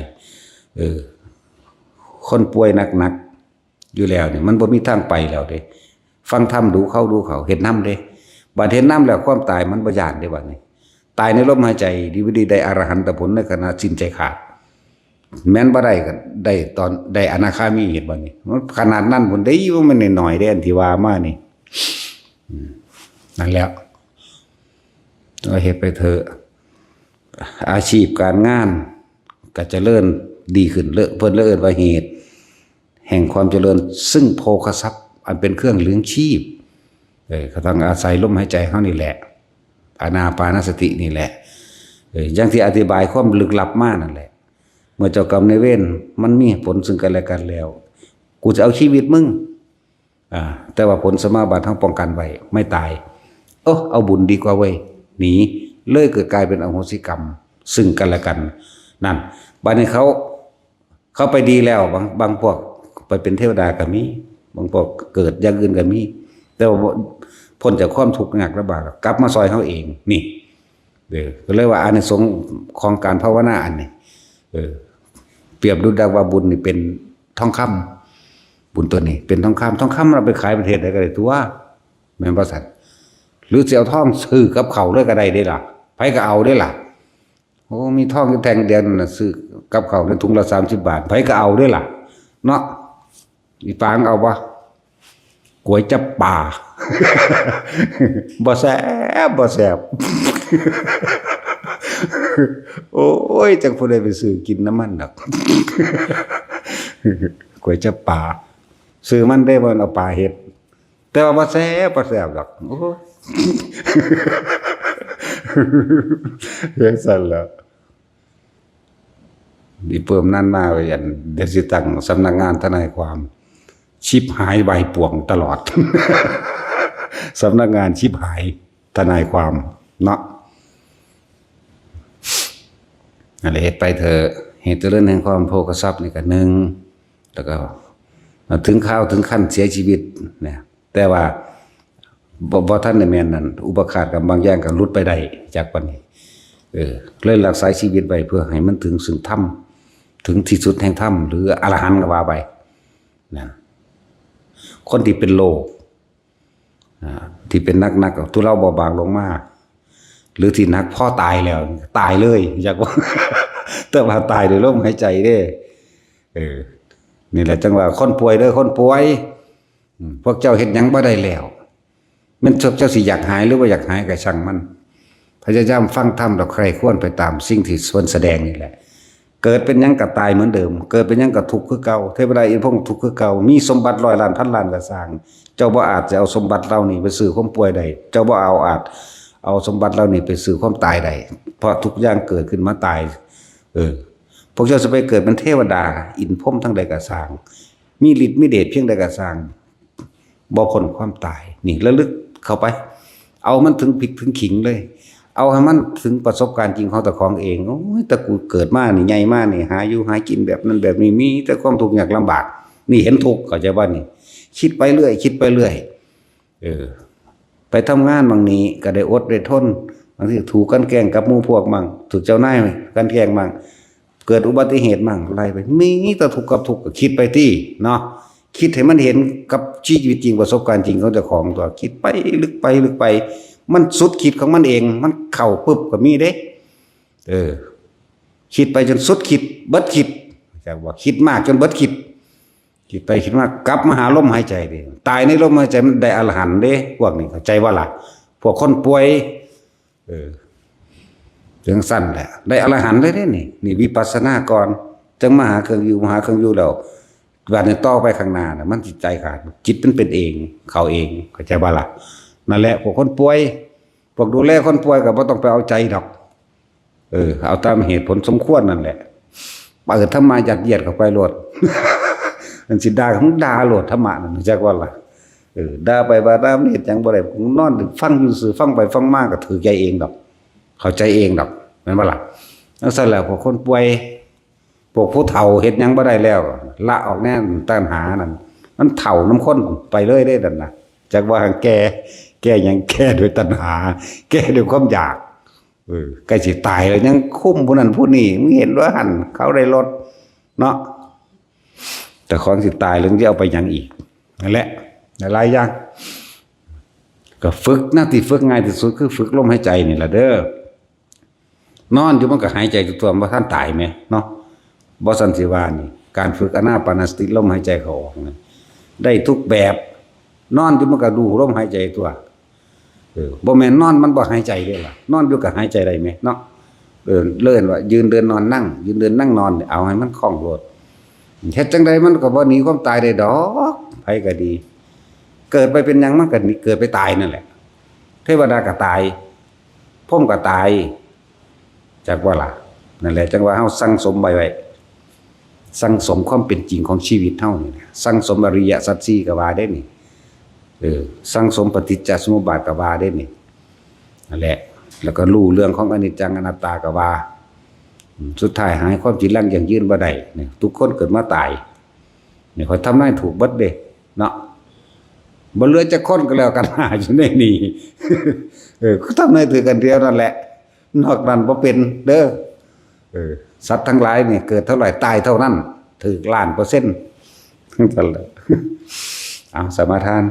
คนป่วยหนักๆอยู่แล้วนี่มันบ่มีทางไปแล้วเด้ฟังธรรมดูเขาเห็นน้ำเด้บัดเห็นน้ำแล้วความตายมันบ่ย่านเด้บัดนี้ตายในลมหายใจดีบ่ดีได้อรหันตผลในขณะสิ้นใจขาดแม้นบ่ได้ก็ได้ตอนได้อนาคามีเห็นบ่นี่มันขนาดนั้นพุ่นได้อยู่มันน้อยๆเด้อันที่ว่ามานี่นั่นแล้วก็เฮ็ดไปเถอะอาชีพการงานก็เจริญดีขึ้นเพิ่นเอิ้นว่าเหตุแห่งความเจริญซึ่งโภคทรัพย์อันเป็นเครื่องเลี้ยงชีพก็ต้องอาศัยลมหายใจเฮานี่แหละอานาปานสตินี่แหละอย่างที่อธิบายความลึกลับมากนั่นแหละเมื่อเจ้ากรรมนายเวรมันมีผลซึ่งกันและกันแล้วกูจะเอาชีวิตมึงแต่ว่าผลสมาบัติทั้งป้องกันไว้ไม่ตายเอาบุญดีกว่าเว้ยหนีเลยเกิดกลายเป็นอโหสิกรรมซึ่งกันและกันนั่นบัดนี้เขาไปดีแล้วบางพวกไปเป็นเทวดาก็มีบางพวกเกิดอย่างอื่นก็มีแต่ว่าพ้นจากความทุกข์ยากลำบากกลับมาซอยเขาเองนี่ก็เลยว่าอานิสงส์ของการภาวนาอันนี้เปรียบดูดังว่าบุญนี่เป็นทองคำบุญตัวนี้เป็นทองคำเราไปขายประเทศใดก็ได้ตัวแม่นบ่สัตว์หรือสิเอาทองซื้อกับเขาเลยก็ได้เด้ล่ะไผก็เอาได้ล่ะโอ้มีทองอยู่แท่งเดียวน่ะซื้อกับเขาในถุงละ30 บาทไผก็เอาได้ล่ะเนาะอีปางเอาบ่ก๋วยจั๊บป่า บ่แซ่บ โอ้ยจังผู้ใดไปซื้อกินน้ำมันดอก ก๋วยจั๊บป่าซื้อมันได้บ่เอาปลาเฮ็ดแต่ว่าบ่แซ่บดอกโอ้ย เฮ็ดซั่นแล้วดิเพิ่มนั่นมาไว้อันเดี๋ยวสิตั้งสำนักงานทนายความชิบหายใบป่วงตลอด สำนักงานชิบหายทนายความเนาะอะไรเหตุไปเถอะเหตุเรื่องแห่งความโภคทรัพย์นี่ก็หนึ่งแล้วก็ถึงขั้นเสียชีวิตเนี่ยแต่ว่าบ่ท่านในแม่นนั้นอุปขาตกับบางอย่างก็หลุดไปได้จากวันนี้เลยรักษาชีวิตไว้เพื่อให้มันถึงซึ่งธรรมถึงที่สุดแห่งธรรมหรืออรหันต์ก็ว่าไปนั่นคนที่เป็นโลกที่เป็นนักทุเลาเบาบางลงมากหรือที่นักพ่อตายแล้วตายเลยอยากว่า แต่ว่าตายโดยลมหายใจเด้นี่แหละจังว่าคนป่วยเด้อคนป่วยพวกเจ้าเฮ็ดหยังบ่ได้แล้วมันเจ้าสิอยากหายหรือว่าอยากหายก็ช่างมันพยายามฟังธรรมดอกใครควรไปตามสิ่งที่ส่วนแสดงนี่แหละเกิดเป็นหยังก็ตายเหมือนเดิมเกิดเป็นหยังก็ทุกข์คือเก่าเทวดาอินทร์พงทุกข์คือเก่ามีสมบัติ100 ล้านพันล้านก็สร้างเจ้าบ่อาจจะเอาสมบัติเหล่านี้ไปซื้อความป่วยได้เจ้าบ่อาจเอาสมบัติเหล่านี้ไปซื้อความตายได้เพราะทุกอย่างเกิดขึ้นมาตายพวกเจ้าจะไปเกิดเป็นเทวดาอินทร์พรหมทั้งใดก็สร้างมีฤทธิ์มีเดชเพียงใดก็สร้างบ่พ้นความตายนี่ระลึกเข้าไปเอามันถึงพริกถึงขิงเลยเอาให้มันถึงประสบการณ์จริงของตะของเองโอ้ยแต่กูเกิดมานี่ใหญ่มานี่หาอยู่หากินแบบนั้นแบบนี้มีแต่ความทุกข์ยากลำบากนี่เห็นทุกข์เข้าใจบ่นี่คิดไปเรื่อยไปทำงานบางนี้ก็ได้อดได้ทนบางทีถูกกันแกล้งกับหมู่พวกมั่งถูกเจ้านายกันแกล้งมั่งเกิดอุบัติเหตุมั่งไล่ไปมีแต่ทุกข์กับทุกข์ก็คิดไปที่เนาะคิดให้มันเห็นกับชีวิตจริงประสบการณ์จริงของเจ้าของตัวคิดไปลึกไปมันสุดคิดของมันเองมันเข้าปึ๊บก็มีเด้คิดไปจนสุดคิดเบิดคิดแต่ว่าคิดมากจนเบิดคิดไปคิดมากกลับมาหาลมหายใจดิตายในลมหายใจมันได้อรหันต์เด้พวกนี้เข้าใจว่าล่ะพวกคนป่วยถึงสั้นแหละได้อรหันต์เลยเด้นี่วิปัสสนาก่อนจังมาหาเครื่องอยู่แล้ววันนี้ต่อไปข้างหน้าน่ะมันจิตใจขาดจิตมันเป็นเองเขาเองเข้าใจว่าล่ะนั่นแหละพวกคนป่วยพวกดูแลคนป่วยก็บ่ต้องไปเอาใจดอกเอาตามเหตุผลสมควรนั่นแหละเปิดธรรมะยัดเยียดเข้าไปโลด มันสิด่าของด่าโลดธรรมะนั่นจักว่าล่ะด่าไปว่าด่ามันเฮ็ดหยังบ่ได้ผมนอนฟังอยู่ซื่อฟังไปฟังมาก็ถือใจเองดอกเข้าใจเองดอกแม่นบ่ล่ะ แล้วเสร็จแล้วพวกคนป่วยพวกผู้เฒ่าเฮ็ดหยังบ่ได้แล้วละออกแน่ตัณหานั่นมันเฒ่าน้ำข้นไปเลยได้นั่นน่ะจากว่าแก้หยังแก้ด้วยตัณหา แก้ด้วยความอยากใกล้สิตายแล้วยังคุ้มผู้นั้นผู้นี้มึงเห็นว่าหั่นเขาได้ลดเนาะแต่ของสิตายแล้วจะเอาไปหยังอีกนั่นแหละหลายอย่างก็ฝึกหน้าที่ฝึกง่ายที่สุดคือฝึกลมหายใจนี่ล่ะเด้อนอนอยู่มันก็หายใจตัวบ่ทันตายแม่เนาะบ่สันสิว่านี่การฝึกอานาปานสติลมหายใจเข้าออกนี่ได้ทุกแบบนอนอยู่มันก็ดูลมหายใจตัวบ่แม่นนอนมันบ่หายใจเด้ล่ะนอนอยู่ก็หายใจได้แม่เนาะเลื่อนว่ายืนเดินนอนนั่งยืนเดินนั่งนอนเอาให้มันคล่องโลดเฮ็ดจังไดมันก็บ่หนีความตายได้ดอกไผก็ดีเกิดไปเป็นหยังมันก็เกิดไปตายนั่นแหละเทวดาก็ตายพรหมก็ตายจักว่าล่ะนั่นแหละจังว่าเฮาสั่งสมไว้สั่งสมความเป็นจริงของชีวิตเฮานี่สั่งสมอริยสัจ4ก็ว่าได้นี่สั่งสมปฏิจจสมุปบาทก็ว่าได้นี่นั่นแหละแล้วก็รู้เรื่องของอนิจจังอนัตตาก็ว่าสุดท้ายหายความจริงลังอย่างยืนบ่ได้นี่ทุกคนเกิดมาตายนี่ค่อยทำได้ถูกเบิดเด้เนาะบ่เหลือจักคนก็แล้วกันหาอยู่ในนี้ก็ทำได้ถือกันเดียวนั่นแหละนอกนั้นบ่เป็นเด้อสัตว์ทั้งหลายนี่เกิดเท่าไหร่ตายเท่านั้นถึกล้านเปอร์เซ็นต์ทั้งนั้นแหละเอาสมาทาน